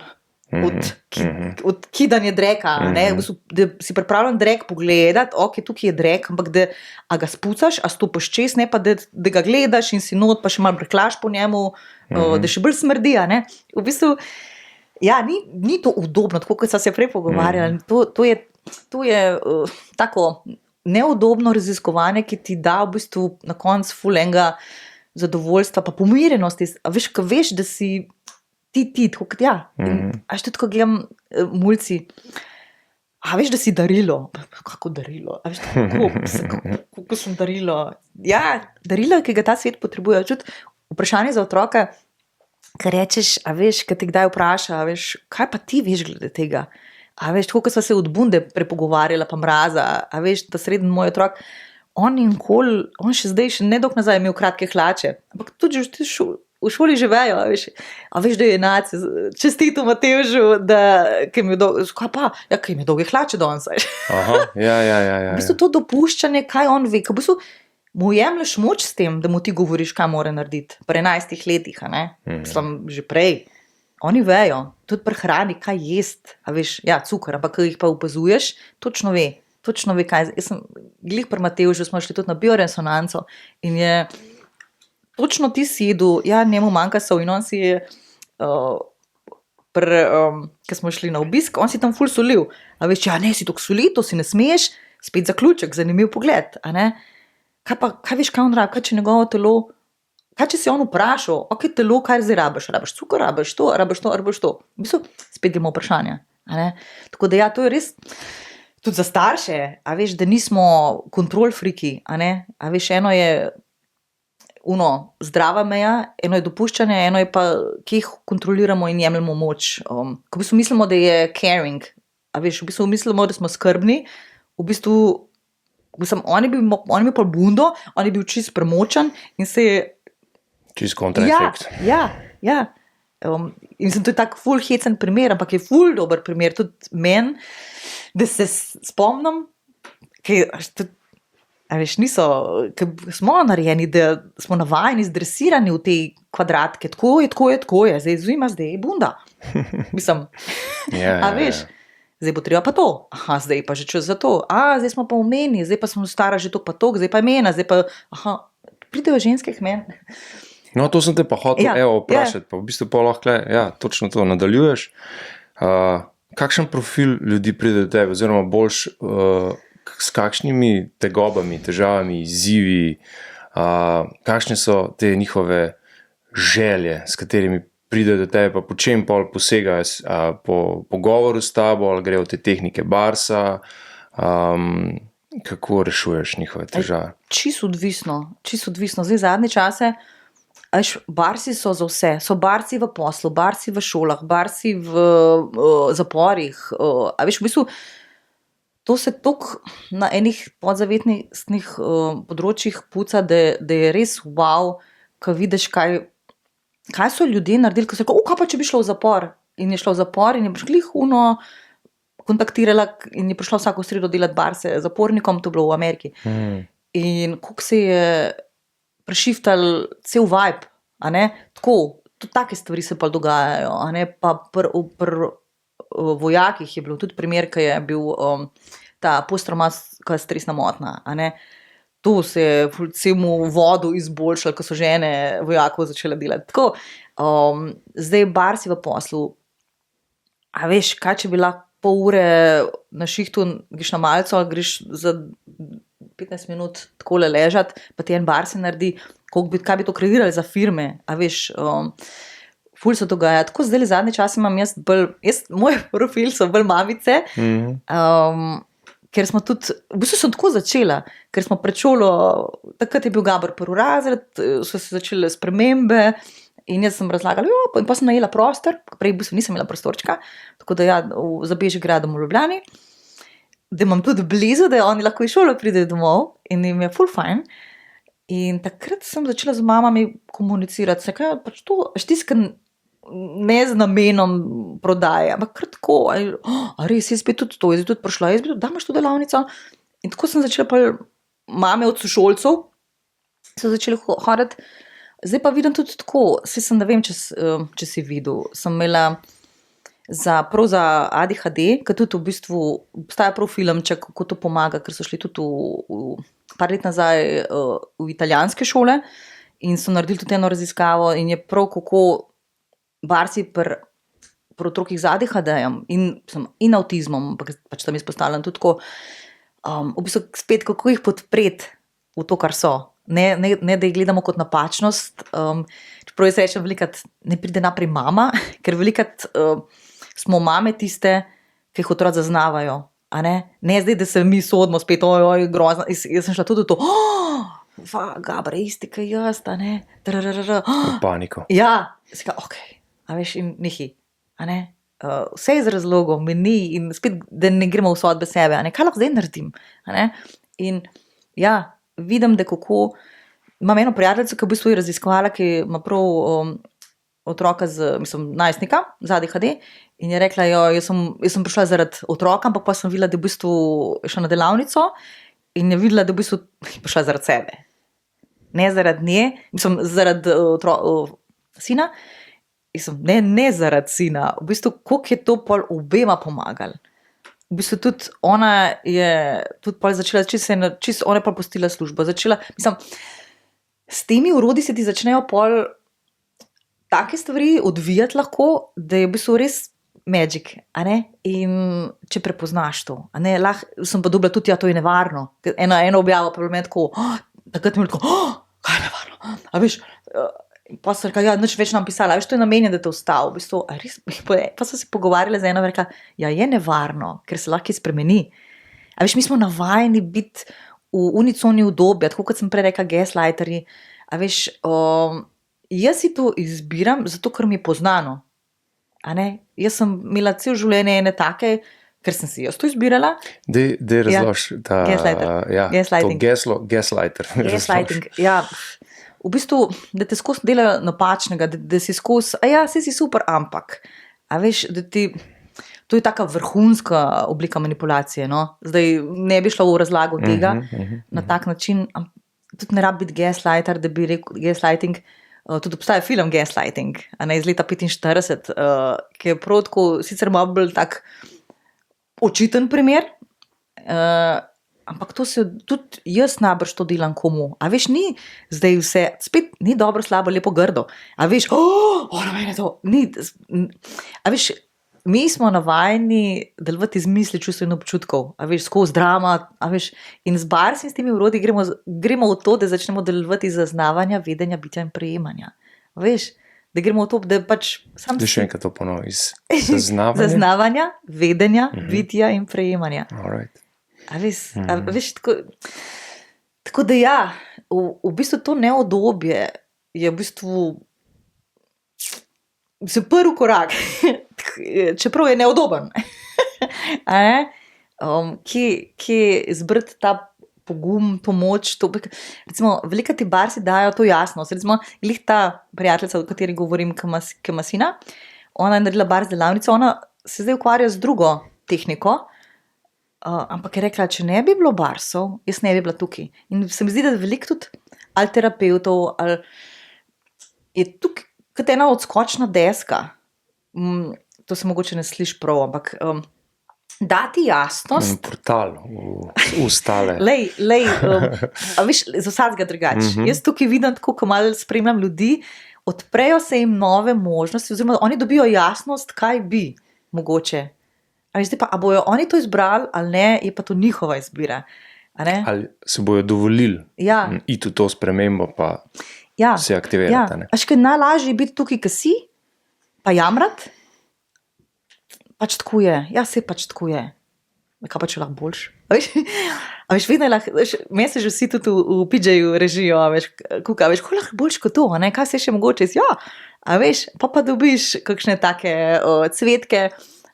od kidanja dreka, ne, v bistvu, da si pripravljen drek pogledati, ok, tukaj je drek, ampak da ga spucaš, a stopiš čez, ne pa da ga gledaš in si not, pa še malo breklaš po njemu, da še bolj smrdi, ne, v bistvu, ja, ni to udobno, tako kot sva se prej pogovarjali, to je tako neudobno raziskovanje, ki ti da v bistvu na koncu ful enega zadovoljstva, pa pomirjenosti, a veš, ko veš, da si ti, tako kot ja. A še tudi, ko gledam mulci, A veš, da si darilo? Kako darilo? A veš, kako sem darilo? Ja, darilo, ki ga ta svet potrebuje. Čud, vprašanje za otroka, kar rečeš, a veš, kaj te kdaj vpraša, a veš, kaj pa ti veš glede tega? A veš, tako, ko sva se od bunde prepogovarjala, pa mraza, a veš, ta sreden moj otrok, on še zdaj, še nedolgo nazaj imel kratke hlače, ampak tudi v šoli že vejo, a veš, da je naci, čestito Matevžu, ki mi je dolge hlače danes. Aha, ja. V bistvu to dopuščanje, kaj on ve, v bistvu mu jemlješ moč s tem, da mu ti govoriš, kaj mora narediti. Pri 11 letih, Mislim, že prej. Oni vejo, tudi pri hrani, kaj jest, a veš, ja, cukor, ampak ko jih pa opazuješ, točno ve, kaj je. Jaz sem glih pri Matevžu, smo šli tudi na bioresonanco in je točno ti si jedel, ja, njemu manjka sol in on si je, ko smo šli na obisk, on si tam ful solil. A veš, ja, ne, si toliko soli, to si ne smeš, spet zaključek, zanimiv pogled, a ne. Kaj veš, kaj on rabi, kaj če njegovo telo, kaj če si on vprašal, ok, telo, kaj zdaj rabiš cukor, rabiš to. V bistvu, spet gremo vprašanja, a ne. Tako da ja, to je res, tudi za starše, a veš, da nismo kontrol friki, a ne. A veš, eno je zdrava meja, eno je dopuščanje, eno je pa, ki jih kontroliramo in jemljamo moč. Ko v bistvu mislimo, da je caring, a veš, v bistvu mislimo, da smo skrbni, v bistvu, on je bil pa bundo, on je bil čist premočen in se je... Čist kontraefekt. Ja. In to je tak ful hecen primer, ampak je ful dober primer, tudi meni, da se spomnim, a veš, smo narejeni, da smo navajeni, zdresirani v te kvadratke, tako je, zdaj zima, zdaj je bunda. Mislim, a veš, zdaj bo treba pa to, zdaj pa že čas za to, zdaj smo pa v meni, zdaj pa smo stara že to pa to, zdaj pa je mena, zdaj pa, pridejo ženske k meni. No, to sem te pa hotel vprašati, pa v bistvu pa lahko, točno to nadaljuješ. Kakšen profil ljudi pride do tebe, oziroma boljš, s kakšnimi tegobami, težavami, izzivi, kakšne so te njihove želje, s katerimi pride do tebe, pa po čem pol posegajo, po pogovoru s tabo, ali grejo v te tehnike Barsa, kako rešuješ njihove težave? Čisto odvisno. Zdaj zadnje čase, Barsi so za vse, so Barsi v poslu, Barsi v šolah, Barsi v zaporih, a veš, v bistvu, to se toliko na enih podzavetnih področjih puca, da je res wow, ko vidiš, kaj so ljudje naredili, ko so rekli, kaj pa če bi šlo v zapor? In je šlo v zapor in je prišla kontaktirala in je prišla vsako sredo delati Barse zapornikom, to je bilo v Ameriki. In koliko se je prešiftal cel vibe, a ne? Tako, tudi take stvari se pa dogajajo, a ne? Pa vojakih je bilo tudi primer, ki je bil ta posttraumatska stresna motnja, a ne. To se je celemu vodu izboljšalo, ko so žene vojakov začele delati. Tako, zdaj Barsi v poslu, a veš, kaj če bi lahko pol ure na šihtu, greš na malico, greš za 15 minut takole ležati, pa ti en Barsi naredi, kaj bi to kreirali za firme, a veš, ful se dogaja. Tako zdaj zadnje čase imam moj profil so bolj mamice, ker smo tudi, v bistvu sem tako začela, ker smo pred šolo, takrat je bil Gabor prvi razred, so se začele spremembe in jaz sem razlagala, in pa sem najela prostor, prej v bistvu nisem imela prostorčka, tako da za Bežigradom v Ljubljani, da imam tudi blizu, da oni lahko iz šole pridejo domov in jim je ful fajn. In takrat sem začela z mamami komunicirati, se kaj, pač to, štiskam, ne z namenom prodaje, ampak kratko, res, jaz bi tudi to, jaz bi tudi prišla, da imaš to delavnico. In tako sem začela pa mame od sošolcev, so začeli hoditi. Zdaj pa vidim tudi tako, ne vem, če si videl, sem imela prav za ADHD, ker tudi v bistvu obstaja prav filmček, kako to pomaga, ker so šli tudi par let nazaj v italijanske šole in so naredili tudi eno raziskavo in je prav kako Barsi pri otrokih z ADHD-jem in avtizmom, pač tam izpostavljam tudi tako, v bistvu spet kako jih podpreti v to, kar so. Ne, da jih gledamo kot napačnost, čeprav jaz rečem velikrat, ne pride naprej mama, ker velikrat smo mame tiste, ki jih otroci zaznavajo. Ne zdaj, da se mi sodimo spet, oj, grozno. Jaz sem šla tudi v to, Gabra, isti, kaj jaz, Paniko. Ja, ok, a veš, in nehi, vse iz razlogov, meni in spet, da ne gremo v sodbe sebe, kaj lahko zdaj naredim, in ja, vidim, da kako, imam eno prijateljico, ki v bistvu je raziskovala, ki ima prav otroka najstnika, z ADHD, in je rekla, jaz sem prišla zaradi otroka, ampak pa sem videla, da je v bistvu šla na delavnico in je videla, da je v bistvu prišla zaradi sebe. Ne zaradi nje, zaradi sina, ne zaradi sina, v bistvu, koliko je to pol obema pomagali. V bistvu tudi ona je tudi pol začela, čisto ona je pol postila službo, s temi urodji se ti začnejo pol take stvari odvijati lahko, da je v bistvu res magic, in če prepoznaš to, lahko sem pa dobila tudi, to je nevarno, eno objavo pa je tako, takrat mi je tako, kaj je nevarno, a veš, pa sem rekla, nič več nam pisala, veš, to je namenjen, da te ustav, v bistvu, pa so se pogovarjali z eno, rekla, je nevarno, ker se lahko spremeni, a veš, mi smo navajeni biti v uniconi udobja, tako kot sem prej rekla, gaslighterji, a veš, jaz si to izbiram, zato ker mi je poznano. Jaz sem imela cel življenje ene take, ker sem si jaz to izbirala. Dej razloži ta gaslighting. Gaslighting, ja. V bistvu, da te skozi dela napačnega, da si skozi, si super, ampak. A veš, da ti, to je taka vrhunska oblika manipulacije, no. Zdaj ne bi šla v razlago tega na tak način, tudi ne rabi biti gaslighter, da bi rekel gaslighting. Tudi obstaja film Gaslighting, iz leta 1945, ki je prav tako, sicer malo bolj tak očiten primer, ampak to se tudi jaz najbrž to delam komu. A veš, ni zdaj vse, spet ni dobro, slabo, lepo, grdo. A veš, ona meni to, ni, a veš, mi smo navajeni delovati iz misli, čustev in občutkov, a veš, skozi drama, a veš, in z barsi in s temi urodji gremo v to, da začnemo delovati iz zaznavanja, vedenja, bitja in prejemanja. A veš, da gremo v to, da pač sam si. Da še enkrat to ponovi, iz zaznavanja, vedenja, bitja in prejemanja. Alright. A veš, tako da ja, v bistvu to neodobje je v bistvu prvi korak, čeprav je neodoben. Kje izbrati ta pogum, to moč, to, recimo, velika ti barsi dajo to jasnost. Recimo, glih ta prijateljica, o kateri govorim, ki ima sina, ona je naredila bars delavnico, ona se zdaj ukvarja z drugo tehniko, ampak je rekla, če ne bi bilo barsov, jaz ne bi bila tukaj. In se mi zdi, da veliko tudi terapeutov, je tukaj kot ena odskočna deska. To se mogoče ne sliši prav, ampak dati jasnost. Portal v stale. A veš, z vsakega drugače. Jaz tukaj vidim, tako, ko malo spremljam ljudi, odprejo se jim nove možnosti, oziroma oni dobijo jasnost, kaj bi mogoče. A veš, zdaj pa, a bojo oni to izbrali ali ne, je pa to njihova izbira. Ali se bojo dovolili iti v to spremembo, pa se aktivirati. A še najlažje je biti tukaj, ki si, pa jamrat, pač tako je. Ja, se pač tako je. Kaj pa če lahko boljš? A veš, vedno je lahko, meni se že vsi tudi v PJ-ju režijo, a veš, kuka, a veš, ko lahko boljš kot to, kaj se še mogoče, a veš, pa dobiš kakšne take cvetke,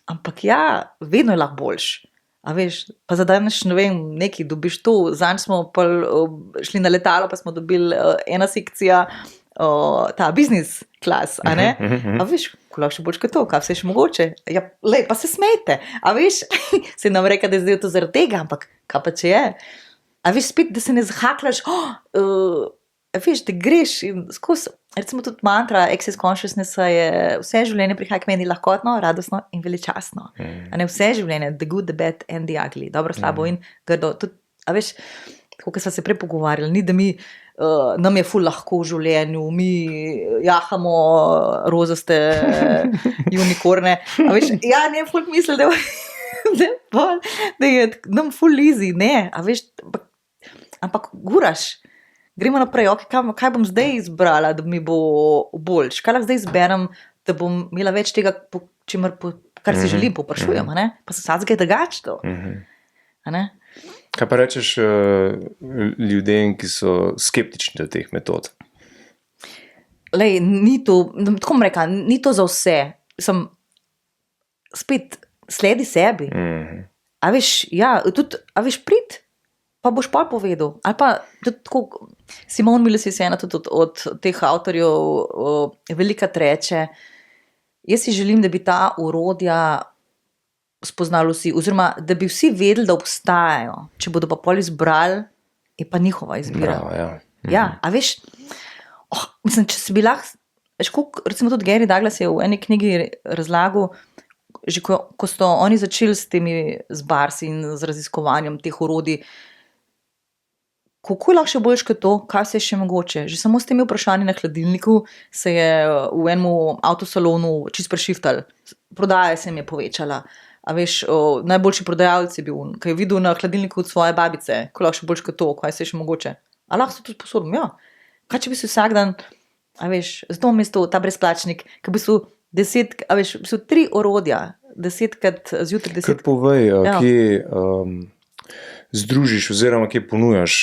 ampak vedno je lahko boljš. A veš, pa zadajmeš, ne vem, nekaj dobiš to, zanj smo šli na letalo, pa smo dobili ena sekcija, ta business class, a ne? A veš, ko lahko še boljš kot to, kaj vse še mogoče? Pa se smejte, a veš, se nam reka, da je zdaj to zaradi tega, ampak kaj pa če je? A veš, spet, da se ne zahaklaš, a veš, da greš in skozi, recimo tudi mantra Access Consciousnessa je vse življenje prihaja k meni lahkotno, radostno in veličastno. A ne vse življenje, the good, the bad and the ugly, dobro, slabo in grdo. Tudi, a veš, tako, kot smo se prej pogovarjali, ni, da mi nam je ful lahko v življenju, mi jahamo rozaste unikorne. A veš, ne ful misli, da je nam ful easy, ne, a veš, ampak guraš. Gremo naprej, kaj bom zdaj izbrala, da mi bo boljš? Kaj lahko zdaj izberem, da bom imela več tega, po čemer kar si želim, povprašujem, pa se vsakega je drugače. Kaj pa rečeš ljudem, ki so skeptični do teh metod? Lej, ni to, tako bom rekla, ni to za vse. Spet sledi sebi. A veš, prid, pa boš pol povedal. Ali pa tudi tako, Simon Miles je ena tudi od teh avtorjev velikrat reče, jaz si želim, da bi ta orodja spoznali vsi, oziroma da bi vsi vedeli, da obstajajo. Če bodo pa pol izbrali, je pa njihova izbira. Bravo, Ja, a veš, mislim, če si bi lahko, recimo tudi Gary Douglas je v eni knjigi razlagal, že ko so oni začeli s temi zbarsi in z raziskovanjem teh orodij, kako je lahko še boljš kot to, kaj se je še mogoče. Že samo s temi vprašanji na hladilniku se je v enem avtosalonu čisto prešiftal, prodaja se jim je povečala. A veš, najboljši prodajalec je bil, ki je videl na hladilniku od svoje babice, ko lahko še boljš kot to, kaj se je še mogoče. A lahko se to sposobim, ja. Kaj če bi se vsak dan, a veš, zato mesto ta brezplačnik, ki bi so 10, a veš, so 3 orodja, 10krat zjutraj, 10. Kar povej, kje združiš oziroma kje ponujaš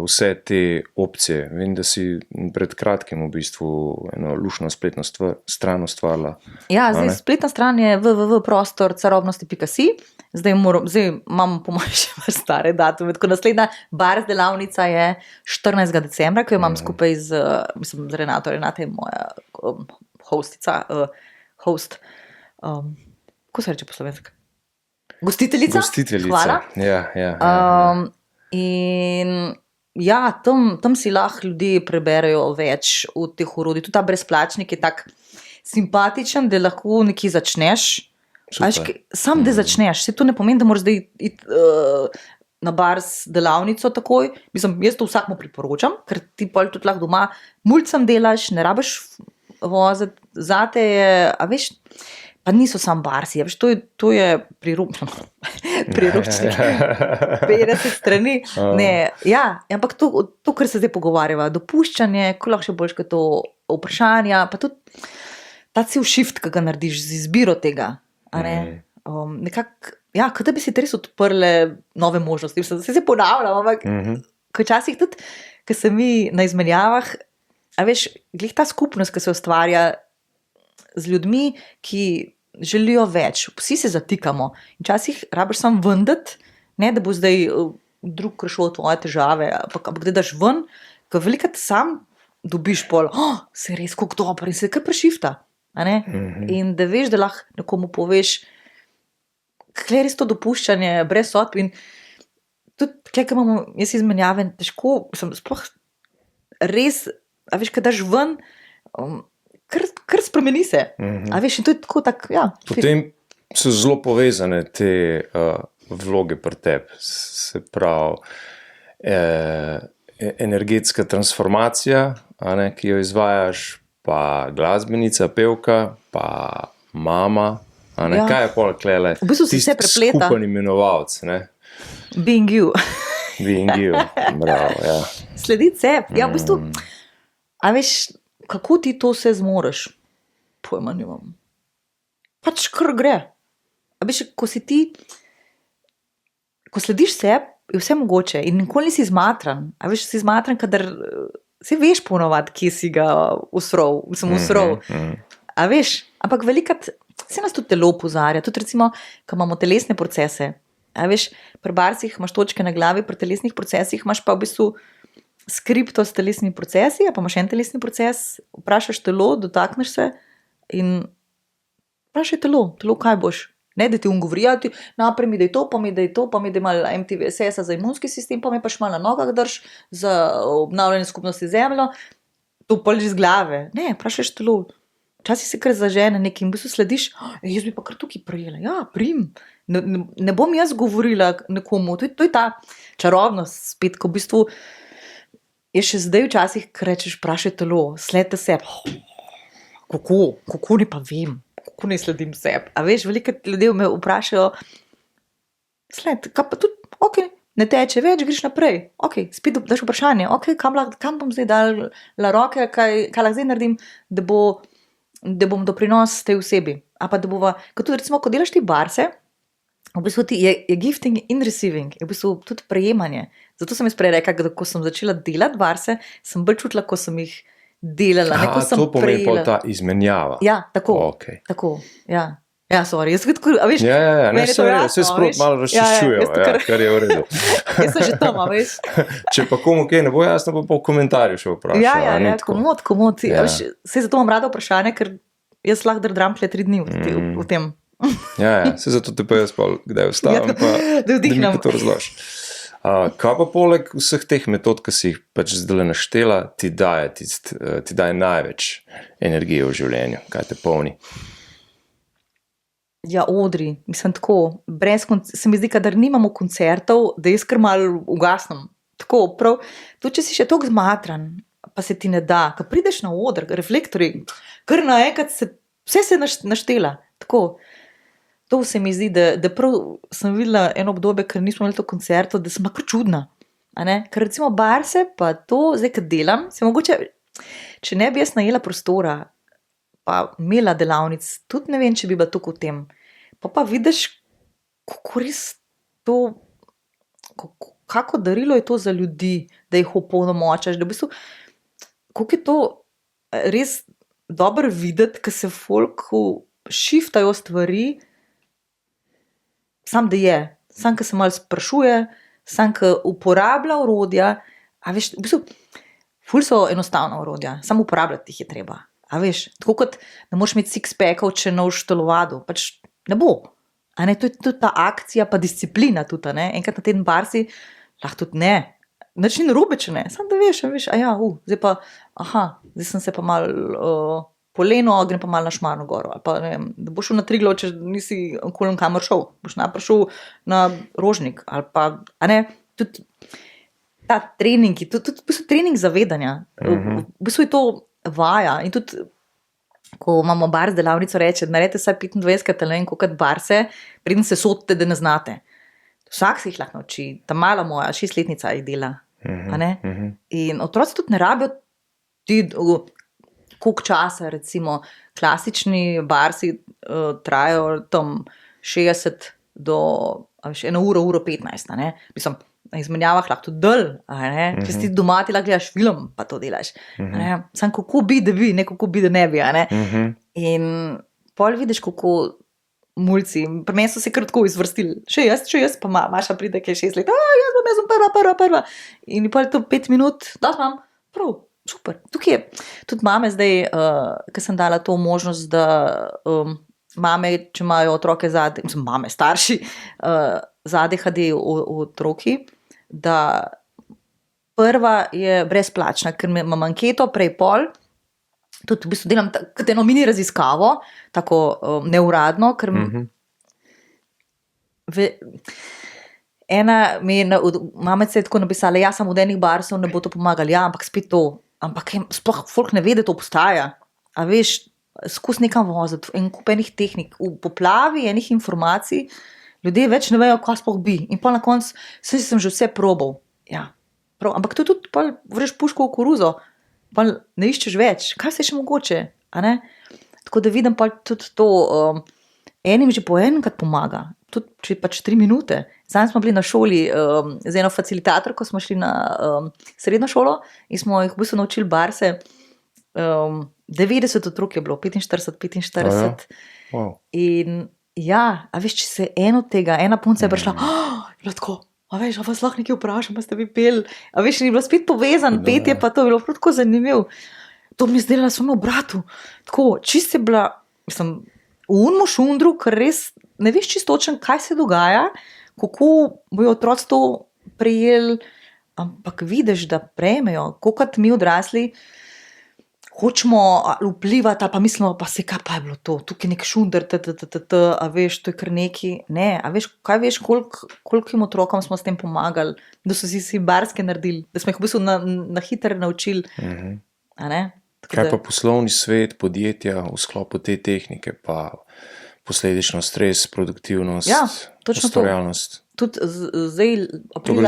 vse te opcije. Vem, da si pred kratkim v bistvu eno lušno spletno stran ustvarila. Ja, zdaj spletna stran je www.prostorcarobnosti.si. Zdaj imam po mojem še stare datume, tako naslednja bars delavnica je 14. decembra, ko jo imam skupaj z Renato. Renata je moja hostica, kako se reče po slovensko? Gostiteljica. Hvala. Ja. In ja, tam si lahko ljudje preberejo več od teh orodij. Tudi ta brezplačnik je tak simpatičen, da lahko nekje začneš. Sam da začneš. Se to ne pomeni, da moraš zdaj iti na bars delavnico takoj. Mislim, jaz to vsakmu priporočam, ker ti pol tudi lahko doma mulcem delaš, ne rabiš voziti. Zate je, a veš, pa niso sam barsi, veš, to je priročnik 50 strani. Ne, ja, ampak to, kar se zdaj pogovarjava, dopuščanje, ko lahko še boljš kot to vprašanja, pa tudi ta cel shift, ki ga narediš z izbiro tega. Nekako, ja, kot da bi si res odprle nove možnosti. Se ponavljam, ampak včasih tudi, ko se mi na izmenjavah, a veš, glih ta skupnost, ki se ustvarja z ljudmi, ki želijo več. Vsi se zatikamo. In včasih rabiš sam vendeti, ne, da bo zdaj drug rešil tvoje težave, ampak da daš ven, ker velikrat sam dobiš pol, se res, kako dobro, in se kar prešifta. In da veš, da lahko nekomu poveš, kaj je res to dopuščanje, brez sodb. In tudi, kaj imamo, jaz izmenjave, težko, sploh res, a veš, kaj daš ven, kar spremeni se. A veš, in to je tako, ja. Potem so zelo povezane te vloge pri tebi. Se pravi, energetska transformacija, ki jo izvajaš, pa glasbenica, pevka, pa mama. Kaj je pol klele? V bistvu se vse prepleta. Skupen imenovalc, ne? Being you. Being you, bravo, ja. Slediti se, ja, v bistvu, a veš, kako ti to vse zmoreš? Pojma nimam. Pač kar gre. A veš, ko slediš se, je vse mogoče in nikoli nisi zmatran. A veš, si zmatran, kadar si veš ponovati, kje si ga usrol. A veš, ampak velikrat se nas tudi telo opozarja. Tudi recimo, ko imamo telesne procese. A veš, pri barsih imaš točke na glavi, pri telesnih procesih imaš pa v bistvu skripto s telesnimi procesi, pa imaš en telesni proces, vprašaš telo, dotakneš se in vprašaj telo, kaj boš. Ne, da ti govori, naprej mi da je to, pa mi da je to, pa mi da je malo MTVSS za imunski sistem, pa mi paš malo na nogah drž za obnavljanje skupnosti zemljo, to pa že z glave. Ne, vprašaš telo. Včasih se kar zažene nekim, v bistvu slediš, jaz bi pa kar tukaj prijela. Ja, prim. Ne bom jaz govorila nekomu. To je ta čarobnost spet, ko v bistvu je še zdaj včasih, ko rečeš, vprašaj telo, sledite se. Kako ne pa vem, kako ne sledim sebi. A veš, veliko ljudi me vprašajo, sled, kaj pa tudi, ok, ne teče več, greš naprej. Ok, spet daš vprašanje, ok, kam bom zdaj dala roke, kaj lahko zdaj naredim, da bom doprinos tej osebi. A pa da bova, kot tudi recimo, ko delaš ti barse, v bistvu je gifting in receiving, je v bistvu tudi prejemanje. Zato sem jaz prej rekla, da ko sem začela delati barse, sem bolj čutila, ko sem jih delala. To pomeni pa ta izmenjava. Ja, tako. Okay. Tako, ja. Ja, sorry, jaz tako, a veš, Ja, ne, se sprot malo razčiščujejo, kar je v redu. Jaz sem že tam, a veš. Če pa komu kaj ne bo jasno, pa v komentarju še vprašal. Ja, komod. Ja. Saj zato imam rada vprašanje, ker jaz lahko drdram 3 dni v tem. Ja, se zato te pa jaz kdaj vstavim, pa da mi pa to razložiš. Kaj pa poleg vseh teh metod, ki si jih pač zdaj naštela, ti daje največ energije v življenju, kaj te polni? Ja, odri, mislim tako, se mi zdi, kadar nimamo koncertov, da jaz kar malo ugasnem. Tako, prav, tudi če si še toliko zmatran, pa se ti ne da, ko prideš na oder, reflektorji, kar naenkrat vse se naštela. Tako, to se mi zdi, da prav sem videla eno obdobje, ker nismo imeli to koncertov, da sem kar čudna. Ker recimo barse, pa to, zdaj, kad delam, se mogoče, če ne bi jaz najela prostora, pa imela delavnic, tudi ne vem, če bi bila tukaj v tem. Pa vidiš, kako res to, kako darilo je to za ljudi, da jih opolnomočaš, da v bistvu, kako je to res dobro videti, ko se folku šiftajo stvari, sam da je, sam, ko se malo sprašuje, sam, ko uporablja orodja, a veš, v bistvu, ful so enostavna orodja, samo uporabljati jih je treba. A veš, tako kot ne moreš imeti six-packov, če noš telovadu, pač ne bo. A ne, to je tudi ta akcija, pa disciplina tudi, ne. Enkrat na teden barsi, lahko tudi ne. Nič ni narobe, če ne. Samo da veš, zdaj pa, zdaj sem se pa malo poleno, grem pa malo na Šmarno goro. Ali pa ne vem, da boš šel na Triglav, če nisi okoli kamor šel. Boš najprej šel na Rožnik. Ali pa, a ne, tudi ta treningi, tudi v bistvu trening zavedanja. V bistvu je to vaja in tudi, ko imamo bars delavnico, reče, naredite vsaj 25 ali ne vem koliko barse, preden se sodite, da ne znate. Vsak se jih lahko nauči, ta mala moja 6-letnica jih dela. In otroci tudi ne rabijo koliko časa, recimo klasični barsi trajajo tam 60 do 1 uro 15, ne? Mislim, na izmenjavah lahko tudi dol, če si doma ti lahko gledaš film, pa to delaš. Sam kako bi, da bi, ne kako bi, da ne bi. In pol vidiš, kako mulci, pri meni so se kar tako izvrstili. Še jaz, pa Maša pride, ki je 6 let, jaz bom prva. In pol je to 5 minut, da imam, prav, super. Tukaj je, tudi mame zdaj, ker sem dala to možnost, da mame, če imajo otroke zadaj, mame, starši, zadaj HD otroki, da prva je brezplačna, ker imam anketo prej pol, tudi v bistvu delam kot eno mini raziskavo, tako neuradno, ker ena mi je, mamica je tako napisala, ja, samo od enih barsov ne bo to pomagali, ja, ampak spet to, ampak sploh folk ne ve, da to obstaja, a veš, skus nekam voziti, en kup enih tehnik, v poplavi enih informacij, ljudje več ne vejo, kaj sploh bi. In pa na koncu, sem že vse probal. Ja, prav. Ampak to tudi, pa vreš puško v koruzo, pa ne iščeš več. Kaj se še mogoče? A ne? Tako da vidim pa tudi to, enim že po enkrat pomaga. Tudi če pač 3 minute. Zdaj smo bili na šoli z eno facilitatorko, smo šli na srednjo šolo in smo jih v bistvu naučili barse. 90 otrok je bilo, 45. Wow. In ja, a veš, če se eno tega, ena punca je prišla, tako, a veš, a vas lahko nekaj vprašam, pa ste vi pel, a veš, ni bilo spet povezan, petje pa to je bilo tako zanimivo. To mi je zdela samo v bratu, tako, čist je bila, mislim, v unmu šundru, ker res ne veš čistočen, kaj se dogaja, kako bojo otroci to prejeli, ampak vidiš, da prejmejo, kolikrat mi odrasli, hočemo vplivati, ali pa mislimo, pa se kaj pa je bilo to, tukaj nek šunder, a veš, to je kar neki, ne, a veš, kaj veš, kolikim otrokom smo s tem pomagali, da so si barske naredili, da smo jih v bistvu na hitro naučili, a ne? Kaj pa poslovni svet, podjetja v sklopu te tehnike, pa posledično stres, produktivnost, ustvarjalnost. Tudi zdaj, aprila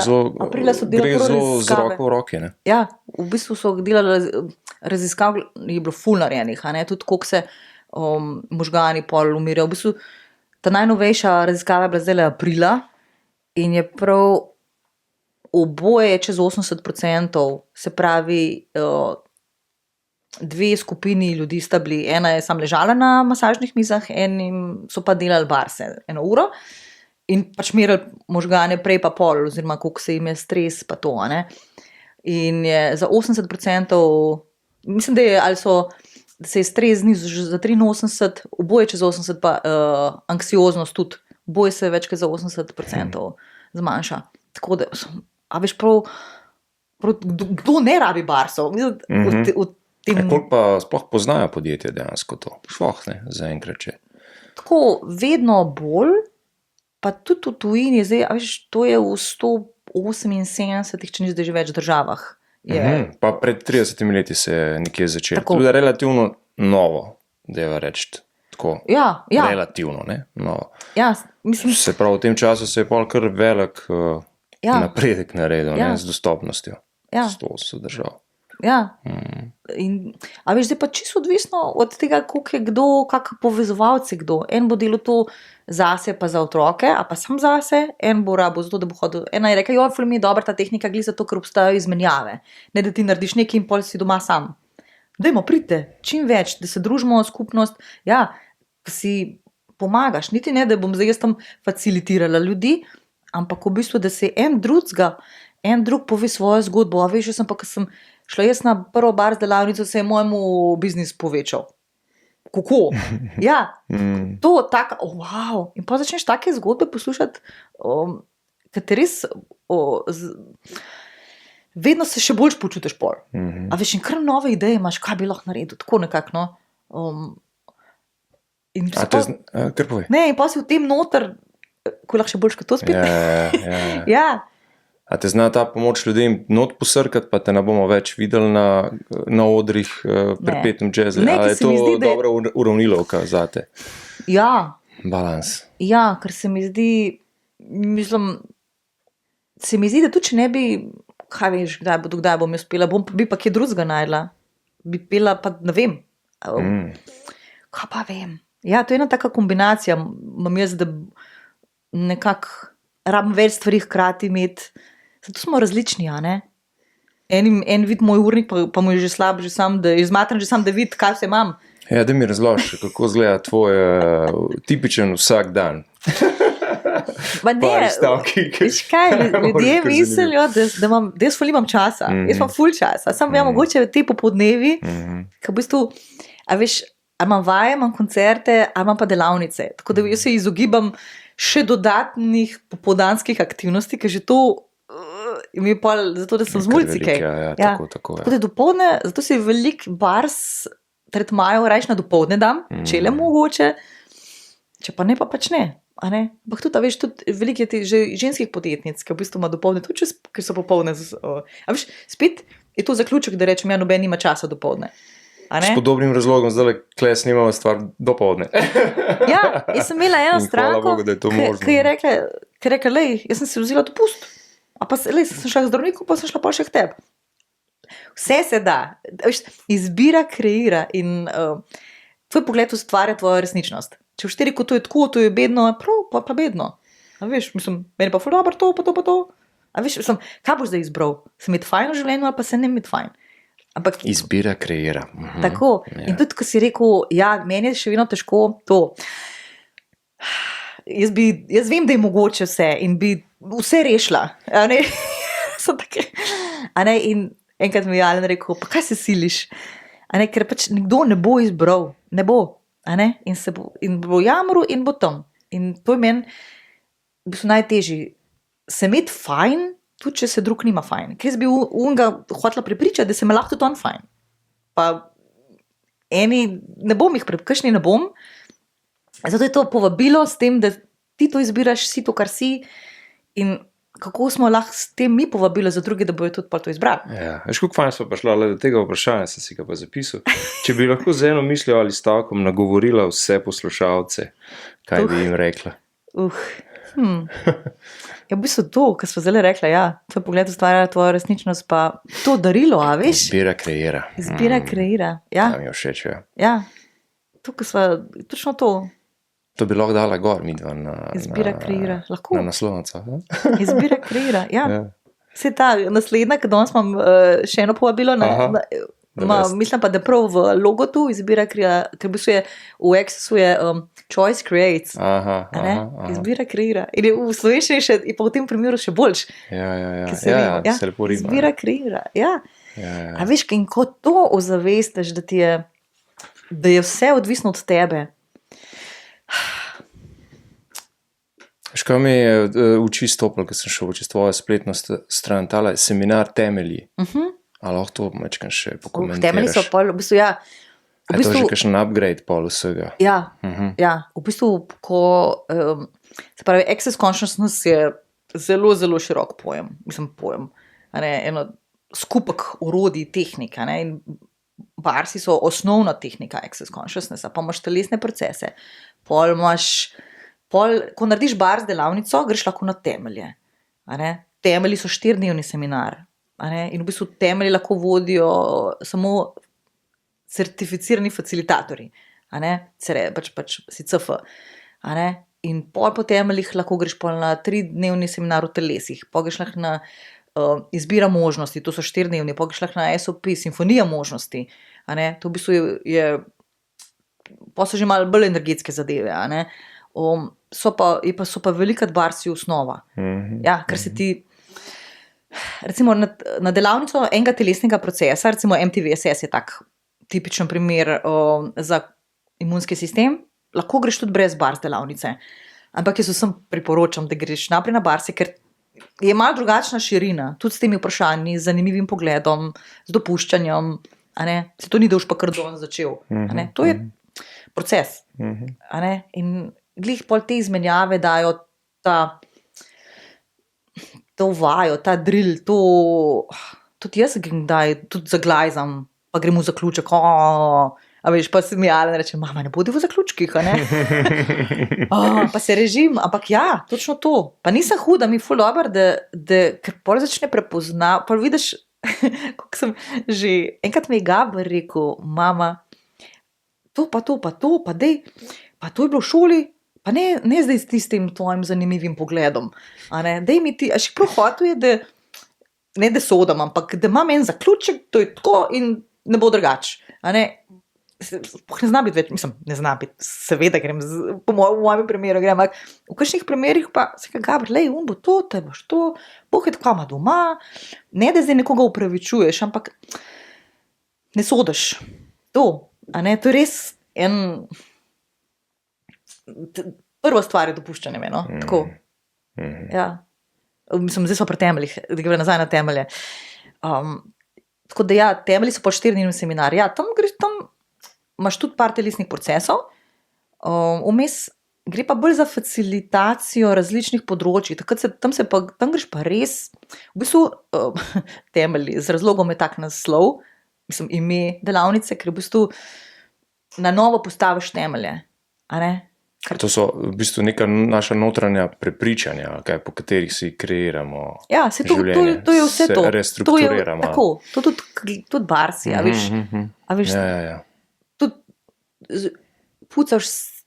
so delali zelo z roko v roki, ne? Ja, v bistvu so delali raziskav, je bilo ful narejenih, tudi koliko se možgani pol umirajo. V bistvu ta najnovejša raziskava je bila zdaj aprila in je prav oboje čez 80%, se pravi, dve skupini ljudi sta bili, ena je sam ležala na masažnih mizah, enim so pa delali barse 1 uro in pač merili možgane prej pa pol, oziroma koliko se jim je stres pa to, ne. In je za 80%, mislim, da se je stres znižal za 83, oboje čez 80, pa anksioznost tudi, oboje se več kot za 80% zmanjša. Tako da, a veš prav, kdo ne rabi barsov? Koliko pa sploh poznajo podjetje dejansko to? Šloh ne, zaenkrat če. Tako, vedno bolj, pa tudi v tujini, zdaj, a veš, to je v 178, če ni zdaj že več državah. Pa pred 30 leti se je nekje začelo. Tako. Tudi relativno novo, deva reči. Tako, Ja. relativno, ne? Novo. Ja, mislim, Se pravi, v tem času se je pol kar velik Ja. napredek naredil, Ja. ne, z dostopnostjo. Ja. 100 držav. ja. In, a veš, zdaj pa čisto odvisno od tega, koliko je kdo, kak povezovalci kdo. En bo delal to zase pa za otroke, a pa sam zase, en bo rabo zato, da bo hodil. Ena je rekla, jo, ful mi je dobra ta tehnika, glih zato, ker obstajajo izmenjave. Ne, da ti narediš nekaj in pol si doma sam. Dajmo, pridite, čim več, da se družimo, skupnost, ja, si pomagaš. Niti ne, da bom zdaj jaz tam facilitirala ljudi, ampak v bistvu, da se en drug pove svojo zgodbo. A veš, jaz sem pa, ko sem šla jaz na prvo bar z delavnico, se je mojemu biznis povečal. Kako? Ja, to tako, wow. In pa začneš take zgodbe poslušati, ki te res, vedno se še bolj počutiš pol. A veš, in kar nove ideje imaš, kaj bi lahko naredil, tako nekako, no. In Kar povej. ne, in pa si v tem noter, ko lahko še boljš kot to spet. Ja. Ja. A te zna ta pomoč ljudem not posrkati, pa te ne bomo več videli na odrih Perpetuum Jazzile? Ne, Ali ker je se to mi zdi, da je- dobra uravnilovka zate? Ja, Balans. ja, ker se mi zdi, mislim, se mi zdi, da tudi če ne bi, kaj veš, kdaj bom jaz pela, bi pa kje drugega najdla. Bi pela pa, ne vem. Kaj pa vem. Ja, to je ena taka kombinacija, imam jaz, da nekako rabim več stvari hkrati imeti. Zato smo različni, a ne? En vidi moj urnik, pa mu je že slab, že sam, da je izmatran, že sam, da vidi, kaj vse imam. Ja, da mi razložiš, kako izgleda tvoj tipičen vsak dan. Ma ne, Pari stavki, ki- veš kaj, ljudje kar mislijo, da jaz ful imam časa, jaz imam ful časa, sam vem, mogoče te popodnevi, ko v bistvu, a veš, a imam vaje, imam koncerte, a imam pa delavnice, tako da jaz se izogibam še dodatnih popoldanskih aktivnosti, ker že to mi je pol, zato da sem z mulcike. Ja, tako, Tako ja. da dopoldne, zato si velik bars tretmajo, rajš na dopoldne dam, če le mogoče, če pa ne, pa pač ne. A ne? Ampak tudi, a veš, tudi veliko je že ženskih podjetnic, ki v bistvu ima dopoldne, tudi ker so popoldne. A veš, spet je to zaključek, da rečem, ja, noben nima časa dopoldne. A ne? S podobnim razlogom zdaj kle snimamo stvar dopoldne. Ja, jaz sem imela eno In hvala stranko, Bogu, da je to možno. ki je rekla, lej, jaz sem si vzela dopust, a pa lej, sem šla k zdravniku, pa sem šla pa še k tebi. Vse se da. Veš, izbira kreira in tvoj pogled ustvarja tvojo resničnost. Če v 4 to je tako, to je bedno, prav, pa bedno. A veš, mislim, meni pa ful dobro to, pa to, pa to. A veš, mislim, kaj boš zdaj izbral? Se imeti fajn v življenju ali pa se ne imeti fajn? Ampak Izbira kreira. tako. In tudi, ko si rekel, ja, meni je še vedno težko to. Jaz vem, da je mogoče vse in bi vse rešila. A ne? Sem take, a ne? In enkrat mi je Alen rekel, pa kaj se siliš? A ne? Ker pač nekdo ne bo izbral, ne bo. A ne? In bo jamru in bo tam. In to je meni v bistvu najtežji. Se imeti fajn, tudi če se drug nima fajn. Ker jaz bi unga hotela prepričati, da se me lahko tudi on fajn. Pa eni ne bom jih kakšni ne bom. Zato je to povabilo s tem, da ti to izbiraš, si to, kar si, in kako smo lahko s tem mi povabili za druge, da bojo tudi pa to izbrali. Ja, veš, koliko fajn smo pa šla, do tega vprašanja sem si ga pa zapisal. Če bi lahko z eno mislijo ali stavkom nagovorila vse poslušalce, kaj bi jim rekla? Ja, v bistvu to, kar smo zdaj rekla, ja, tvoj pogled ustvarja tvojo resničnost, pa to darilo, a veš? Izbira kreira. Izbira kreira, ja. Tam je všeč, ja. Ja. tukaj sva, točno to. To bi lahko dala gor, midva Izbira kreira. Lahko. na naslovnico. Izbira kreira, ja. Ja. Vse ta naslednja, ker danes imam še eno povabilo, mislim pa, da prav v logotu izbira kreira, ker v bistvu je v Accessu je choice creates. Aha. Izbira kreira. In je v slovenščini še, in pa v tem primeru še boljš. Ja. Se lepo rima. Izbira kreira, ja. Ja. A veš, in ko to ozavestiš, da je vse odvisno od tebe. Veš, kaj mi je uči stopil, ko sem šel čez tvojo spletno stran, tale seminar temelji. Ali lahko to mečkam še pokomentiraš? Temelji so pol, v bistvu, ja. Je to že kakšen upgrade pol vsega? Ja, v bistvu, se pravi, Access Consciousness je zelo, zelo širok pojem. Mislim, pojem. Eno skupek orodij, tehnika. In barsi so osnovna tehnika Access Consciousnessa, pa imaš telesne procese. Ko narediš bars delavnico, greš lahko na temelje. Temelji so 4-dnevni seminar. In v bistvu temelji lahko vodijo samo certificirani facilitatorji. Pač si CF. In po temeljih lahko greš na 3-dnevni seminar v telesih, pa greš lahko na izbira možnosti, to so 4-dnevni, pa greš lahko na SOP, simfonija možnosti. To v bistvu pa so že malo bolj energetske zadeve. So pa velikrat barsi osnova. Ja, ker se ti recimo na delavnico enega telesnega procesa, recimo MTVSS je tak tipičen primer za imunski sistem, lahko greš tudi brez bars delavnice. Ampak jaz vsem priporočam, da greš naprej na barse, ker je malo drugačna širina, tudi s temi vprašanji, z zanimivim pogledom, z dopuščanjem. Se to ni, da boš pa kar danes začel. To je proces. In glih pol te izmenjave dajo to vajo, ta drill, tudi jaz tudi zaglajzam, pa grem v zaključek, a veš, pa se mi Alen reče, mama, ne bodi v zaključkih, pa se režim, ampak ja, točno to. Pa nisem huda, mi ful dober, da ker pol začne prepoznati, pol vidiš, kako sem že, enkrat mi je Gabor rekel, mama, to, pa dej, pa to je bilo v šoli, pa ne zdaj s tistim tvojim zanimivim pogledom. Dej mi ti, a še prav hotel je, da ne da sodam, ampak da imam en zaključek, to je tako in ne bo drugače. Ne zna biti več, mislim, ne zna biti, seveda grem, v mojem primeru grem, ampak v kakšnih primerih pa se kaj Gabor, lej, bo to, te boš to, Bog je tako ima doma, ne da zdaj nekoga upravičuješ, ampak ne sodiš. To je res prva stvar je dopuščanje, tako. Ja. Mislim, zdaj smo pri temeljih, da gre nazaj na temelje. Tako da ja, temelji so po 4-dnevni seminar. Ja, tam imaš tudi par telesnih procesov, vmes gre pa bolj za facilitacijo različnih področji, tam greš pa res, v bistvu temelji, z razlogom je tak naslov, mislim, ime delavnice, ker v bistvu na novo postaviš temelje. To so v bistvu neka naša notranja prepričanja, po katerih si kreiramo življenje. To je vse to. Se restrukturiramo. Tako, to tudi barsi, a veš. Ja. Tudi pucaš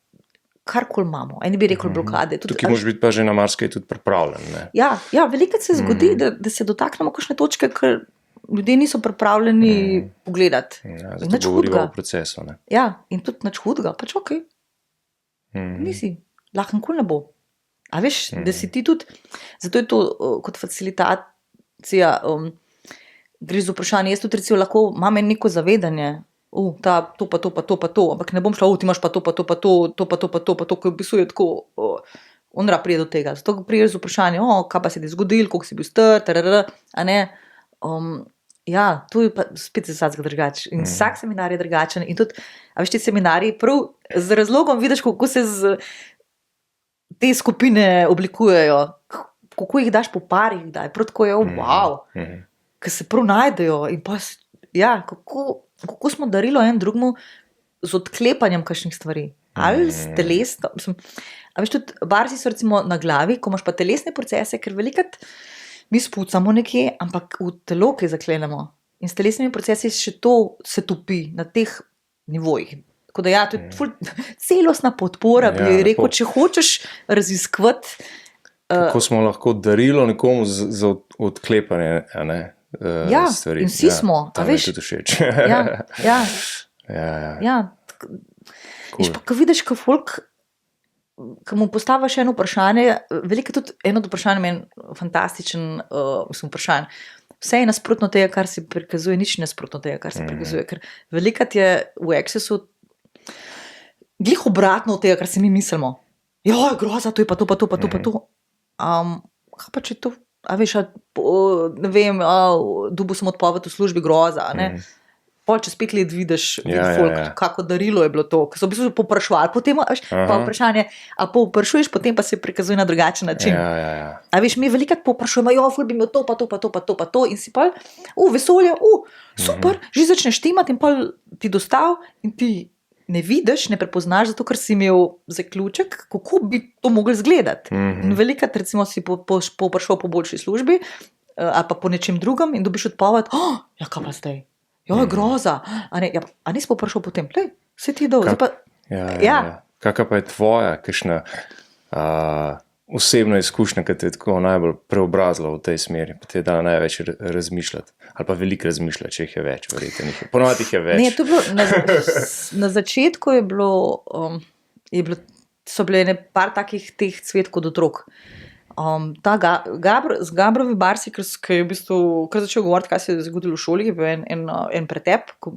karkoli imamo. Eni bi rekel blokade. Tukaj moraš biti pa že na marsikaj tudi pripravljen. Ne? Ja, velikokrat se zgodi, da se dotaknemo kakšne točke, ker ljudje niso pripravljeni pogledati. Ja, zato govorimo o procesu. Ne? Ja, in tudi nič hudega, pač ok. Nisi, lahko nikoli ne bo. A veš, da si ti tudi, zato je to kot facilitacija, greš z vprašanje, jaz tudi recimo lahko imam neko zavedanje, to pa to, ampak ne bom šla, ti imaš pa to, ko v bistvu je tako, onra prije do tega. Zato priješ z vprašanje, kaj pa se ti zgodil, koliko si bil star, ja, to je pa spet za vsakega drugače. In vsak seminar je drugačen. In tudi, a veš, ti seminarji prav z razlogom vidiš, kako se te skupine oblikujejo, kako jih daš po parih, prav tako je, wow, ker se prav najdejo. In pa, ja, kako smo darilo en drugmu z odklepanjem kakšnih stvari. Ali s telesno. A veš, tudi barsi so recimo na glavi, ko imaš pa telesne procese, ker velikrat mi spucamo nekje, ampak v telo, ki zaklenemo. In s telesnimi procesi še to se topi na teh nivojih. Tako da ja, to je celostna podpora, bi rekel, če hočeš raziskovati. Kako smo lahko darilo nekomu za odklepanje, stvari. In vsi smo, a veš. To mi je tudi všeč. Cool. Ko vidiš, ko folk, ko mu postaviš eno vprašanje, veliko tudi eno od vprašanj meni fantastičen vprašanj. Vse je nasprotno tega, kar se prikazuje, nič ni nasprotno tega, kar se prikazuje. Ker velikrat je v Accessu glih obratno od tega, kar se mi mislimo. Ja, groza, to je pa to, pa to, pa to, pa to. Kaj pa če to, ne vem, dobil sem odpoved v službi, groza, ne? Pol čez 5 let vidiš, kako darilo je bilo to, ko so v bistvu poprašovali, potem pa vprašanje, a povprašuješ, potem pa se prikazuje na drugačen način. A veš, mi velikrat poprašujemo, ful bi imel to, pa to, pa to, pa to, pa to, in si pa, vesolje, super, že začneš timati in pol ti dostav in ti ne vidiš, ne prepoznaš, zato ker si imel zaključek, kako bi to mogli izgledati. In velikrat, recimo, si poprašal po boljši službi, ali pa po nečem drugem in dobiš odpoved, ja, kaj pa zdaj? Jo, je groza. A nisi poprašal potem, se ti je dol. Kakva pa je tvoja, kakšna osebna izkušnja, ki te je tako najbolj preobrazila v tej smeri, pa te je dala največ razmišljati, ali pa veliko razmišljati, če jih je več, verjetno. Ponovadi jih je več. Ne, to je bilo, na začetku so bile par takih teh cvetkov od otrok. Z Gabrovi Barsi, ki je v bistvu začel govoriti, kaj se je zgodilo v šoli, je bil en pretep, ko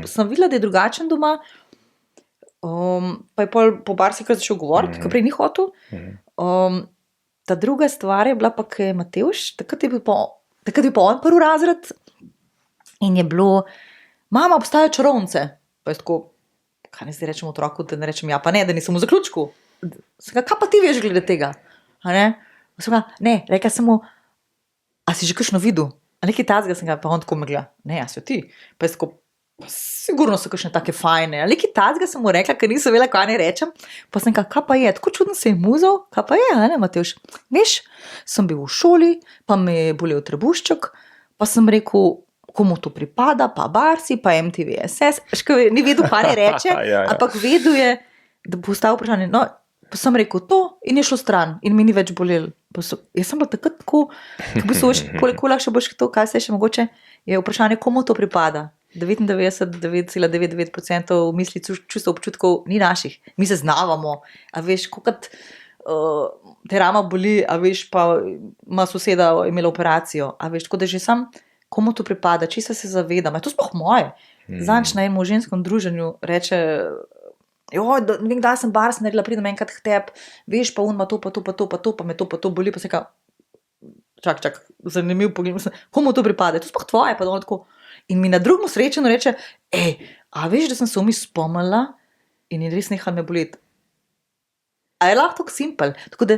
sem videla, da je drugačen doma, pa je po Barsi kar začel govoriti, ki prej ni hotel. Ta druga stvar je bila pa, ki je Matevž, takrat je bil pa on prvi razred in je bilo, mama, obstajajo čarovnice. Pa je tako, kaj ne zdaj rečem otroku, da ne rečem ja, pa ne, da nisem v zaključku. Kaj pa ti veš glede tega? Ne, rekla sem mu, a si že kakšno videl? A nekaj tazga sem ga, pa on tako megla. Ne, a si jo ti? Pa je tako, sigurno so kakšne take fajne. A nekaj tazga sem mu rekla, ker nisem vedela, kaj ne rečem. Pa sem rekla, kaj pa je? Tako čudno se je muzal. Kaj pa je, Matevž? Veš, sem bil v šoli, pa me je bolel trebušček, pa sem rekel, komu to pripada, pa Barsi, pa MTVSS. Ni vedel, kaj ne reče, ampak vedel je, da bo ostalo vprašanje. No, pa sem rekel to in je šlo stran in mi ni več bolel. Jaz sem bila takrat tako, koliko lahko boš to, kaj se še mogoče, je vprašanje, komu to pripada. 99,99% misli, čustev, občutkov ni naših. Mi se znavamo, a veš, kolikrat te rama boli, a veš, pa ima soseda imela operacijo, a veš, tako da že sam, komu to pripada, čisto se zavedam, je to sploh moje. Zanč na enem ženskem druženju reče, ne vem, kdaj sem Bars naredila, pridem enkrat k tebi, veš, pa on ima to, pa to, pa to, pa to, pa me to, pa to boli, pa se kao, čak, zanimiv pogled, komu to pripade, to sploh tvoje, pa tako. In mi na drugem srečanju reče, a veš, da sem se spomnila in je res nehal me boleti. A je lahko tako simpel. Tako da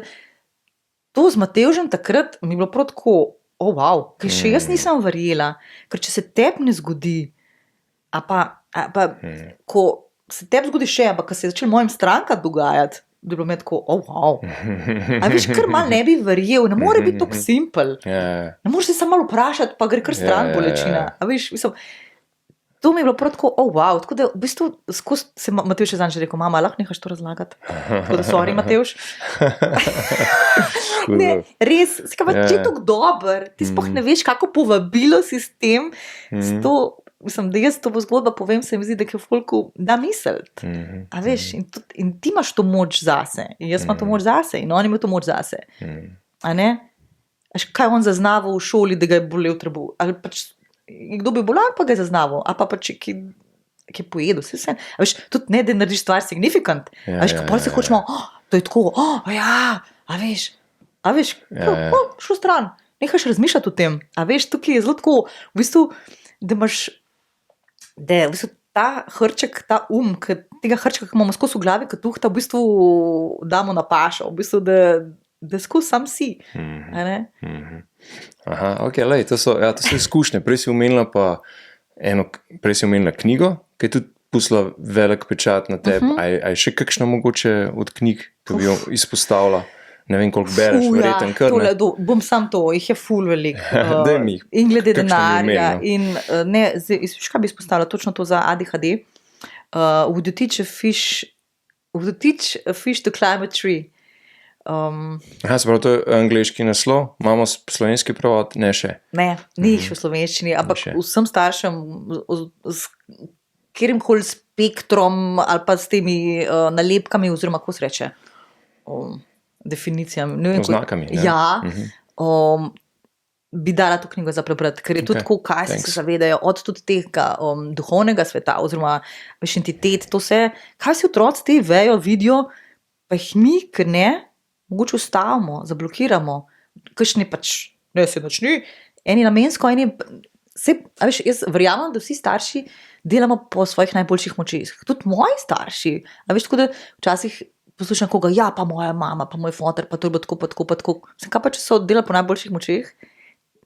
to z Matevžem takrat mi je bilo prav tako, wow, ker še jaz nisem verjela, ker če se tebi ne zgodi, a pa ko se tebi zgodi še, ampak ko se je začel mojim strankam dogajati, da je bilo me tako, wow. A veš, kar mal ne bi verjel, ne more biti tako simpel. Ne moreš se samo malo vprašati, pa gre kar stran bolečina. A veš, mislim, to mi je bilo prav tako, wow. Tako da v bistvu skozi se Matevž še zanj rekel, mama, lahko nehaš to razlagati? Tako da, sorry, Matevž. Ne, res, se pa če je tako dober, ti sploh ne veš, kako povabilo si s tem, s to. Mislim, da jaz to zgodba povem, se mi zdi, da je folku da misliti. A veš, in ti imaš to moč zase, in jaz imam to moč zase, in on ima to moč zase. A ne? Kaj on zaznaval v šoli, da ga je bolel trebuh? Ali pač, kdo bi bolel, pa ga je zaznaval? A pa pač, ki je pojedel, vse. A veš, tudi ne, da narediš stvar signifikant. A veš, ko se hočemo, to je tako, a veš, šlo stran, nehaš razmišljati o tem. A veš, tukaj je zelo tako, v bistvu, da imaš, da v bistvu ta hrček, ta tega hrčka, ki imamo skozi v glavi, ki tuhta, v bistvu damo na pašo, v bistvu, da skozi sam si. Aha, ok, to so izkušnje. Prej si omenila knjigo, ki je tudi pustila velik pečat na tebi. A je še kakšna mogoče od knjig, ki bi jo izpostavila? Ne vem, koliko bereš, verjetno kar ne. Bom sam to, jih je ful velik. In glede denarja. In ne, kaj bi izpostavila, točno to za ADHD. Would you teach a fish to climb a tree? Se pravi, to je angleški naslov, imamo slovenski prevod, ne še. Ne, ni še v slovenščini, ampak še. vsem staršem s katerimkoli spektrom ali pa s temi nalepkami, oziroma kako se reče, definicijami. Ne vem, Oznakami, ne? Ja, bi dala to knjigo za prebrati, ker je tudi tako, kaj se zavedajo od tudi tega duhovnega sveta, oziroma veš, entitet, to vse, kaj si otroci te vejo, vidijo, pa jih mi, ker ne, mogoče ustavimo, zablokiramo, kakšni pač, ne se načni, eni namensko, eni, a veš, jaz verjamem, da vsi starši delamo po svojih najboljših močeh, tudi moji starši, a veš, tako da včasih poslušam koga, ja, pa moja mama, pa moj foter, pa to bo tako, pa tako, pa tako, vse kaj pa, če so delali po najboljših močeh,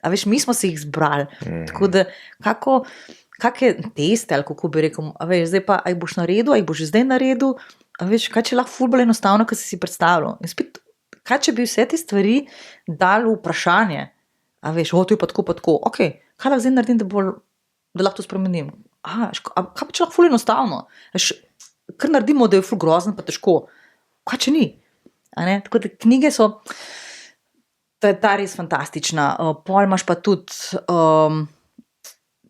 a veš, mi smo se jih zbrali, tako da, kakšne teste, ali kako bi rekel, a veš, zdaj pa, aj boš naredil, aj boš zdaj naredil, a veš, kaj če lahko ful bolj enostavno, kot si predstavljal, in spet, kaj če bi vse te stvari dali v vprašanje, a veš, to je pa tako, ok, kaj lahko zdaj naredim, da lahko to spremenim, kaj pa če lahko ful enostavno, veš, kar naredimo, da je ful grozno, pa težko, kaj če ni, a ne, tako da knjige so, ta res fantastična, pol imaš pa tudi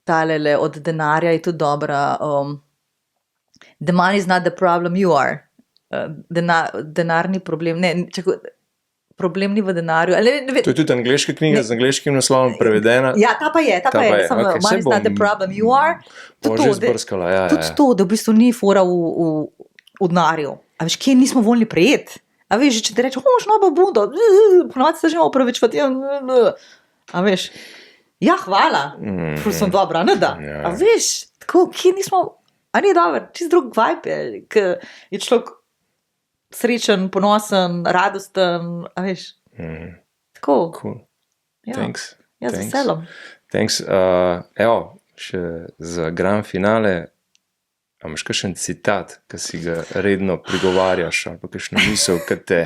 talele od denarja je tudi dobra, The money is not the problem, you are. Denar ni problem, ne, problem ni v denarju. To je tudi angleška knjiga z angleškim naslovom prevedena. Ja, ta pa je. Samo Okay, money is not the problem, you are. Boš že zbrskala, ja. Tudi to, da v bistvu ni fora v denarju. A veš, kje nismo voljni prejeti? A veš, če ti reče, imaš novo bundo, ponovadi se že opravičevati. A veš, ja, hvala, sem dobra, ne da. A veš, tako, kje nismo, a ni dobro, čist drug vibe je, ker je človek srečen, ponosen, radosten, a veš. Tako. Cool. Ja. Thanks. Ja, z veseljem. Thanks. Evo, še za grand finale, a imaš kakšen citat, ki si ga redno prigovarjaš, ali pa kakšno misel, ki te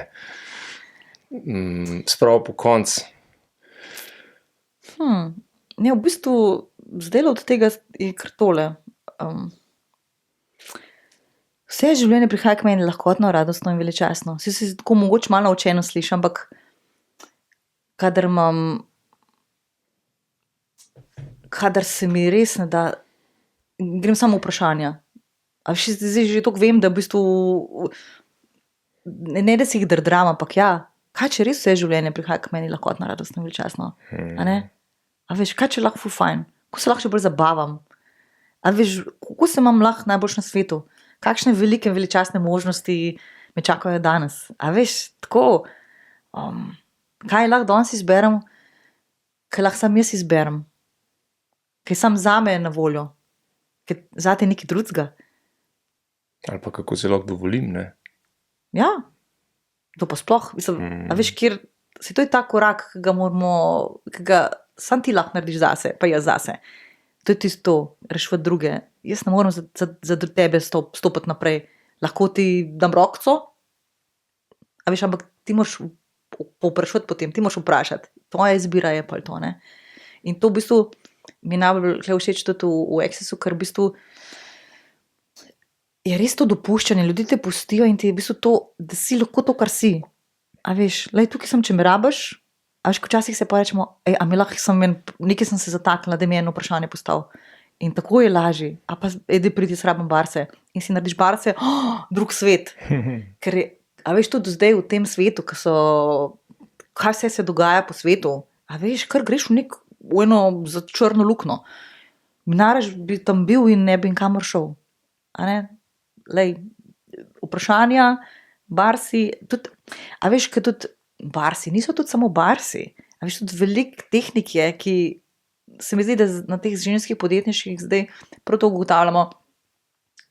spravo po konc? Ne, v bistvu zdaj od tega je kar tole. Vse življenje prihaja k meni lahkotno, radostno in veličastno. Vse se tako mogoče malo naučeno slišim, ampak kadar se mi res ne da, grem samo v vprašanja. A zdaj že toliko vem, da v bistvu ne da si jih drdram, ampak ja, kaj če res vse življenje prihaja k meni lahkotno, radostno in veličastno? A ne? A veš, kaj če lahko ful fajn? Kako se lahko še bolj zabavam? A veš, kako se imam lahko najboljš na svetu? Kakšne velike, veličastne možnosti me čakajo danes? A veš, tako, kaj lahko danes izberem, kaj lahko sam jaz izberem? Kaj sam zame na voljo? Kaj zate nekaj drugega? Ali pa kako se lahko dovolim, ne? Ja, to pa sploh, mislim, a veš, kjer, to je ta korak, ki ga moramo, ki ga sam ti lahko narediš zase, pa jaz zase. To je tisto, rešiti druge. Jaz ne moram za tebe stopiti naprej. Lahko ti dam rokco, a veš, ampak ti moraš povprašati potem, ti moraš vprašati. Tvoja izbira je pa to, ne. In to v bistvu mi najbolj všeč tudi v Accessu, ker v bistvu je res to dopuščanje, ljudi te pustijo in ti je v bistvu to, da si lahko to, kar si. A veš, tukaj sem, če me rabiš, a veš, včasih se pa rečemo, a mi lahko nekaj sem se zataknila, da mi je eno vprašanje postavil. In tako je lažje, a pa edi pridi s rabom barse in si narediš barse, drug svet. Ker je, a veš, tudi zdaj v tem svetu, kaj vse se dogaja po svetu, a veš, kar greš v eno za črno lukno. Minaraž bi tam bil in ne bi kamor šel. A ne? Vprašanja, barsi, tudi, a veš, kaj tudi barsi, niso tudi samo barsi, a veš, tudi veliko tehnik je, ki se mi zdi, da na teh ženskih podjetniških zdaj prav to ugotavljamo,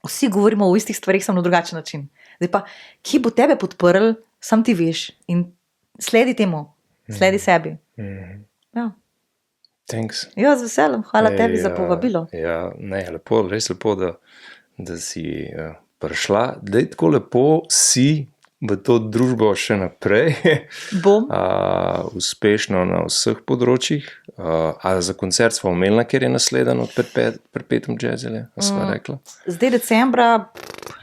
vsi govorimo o istih stvarih, samo na drugačen način. Zdaj pa, ki bo tebe podprl, sam ti veš in sledi temu, sledi sebi. Ja. Thanks. Ja, z veseljem, hvala tebi za povabilo. Ja, ne, lepo, res lepo, da si prišla. Daj tako lepo si, v to družbo še naprej, Bom. uspešno na vseh področjih. A za koncert smo omenili, ker je nasleden od Perpetuum Jazzile, sva rekla. Zdaj decembra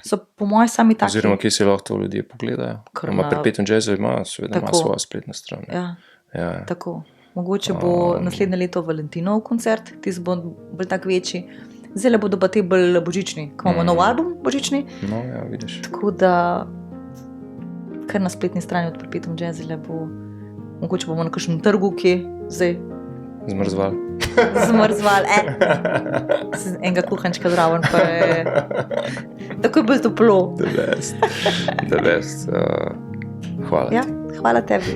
so po mojem sami taki. Oziroma, kje si lahko to ljudje pogledajo. Kar Ima na- Perpetuum Jazzile, ima seveda ima Tako. svojo spletno stran. Ja, Ja. tako. Mogoče bo naslednje leto Valentinov koncert, tisti bo bolj tak večji. Zdaj bodo pa te bolj božični, ko imamo nov album božični. No, ja, vidiš. Tako da, kar na spletni strani od Perpetuum Jazzile bo, mogoče bomo na kakšnem trgu, ki zdaj Zmrzval. zmrzval, enega kuhančka zraven, pa je tako je bolj toplo. The best. Hvala Ja, ti. hvala tebi.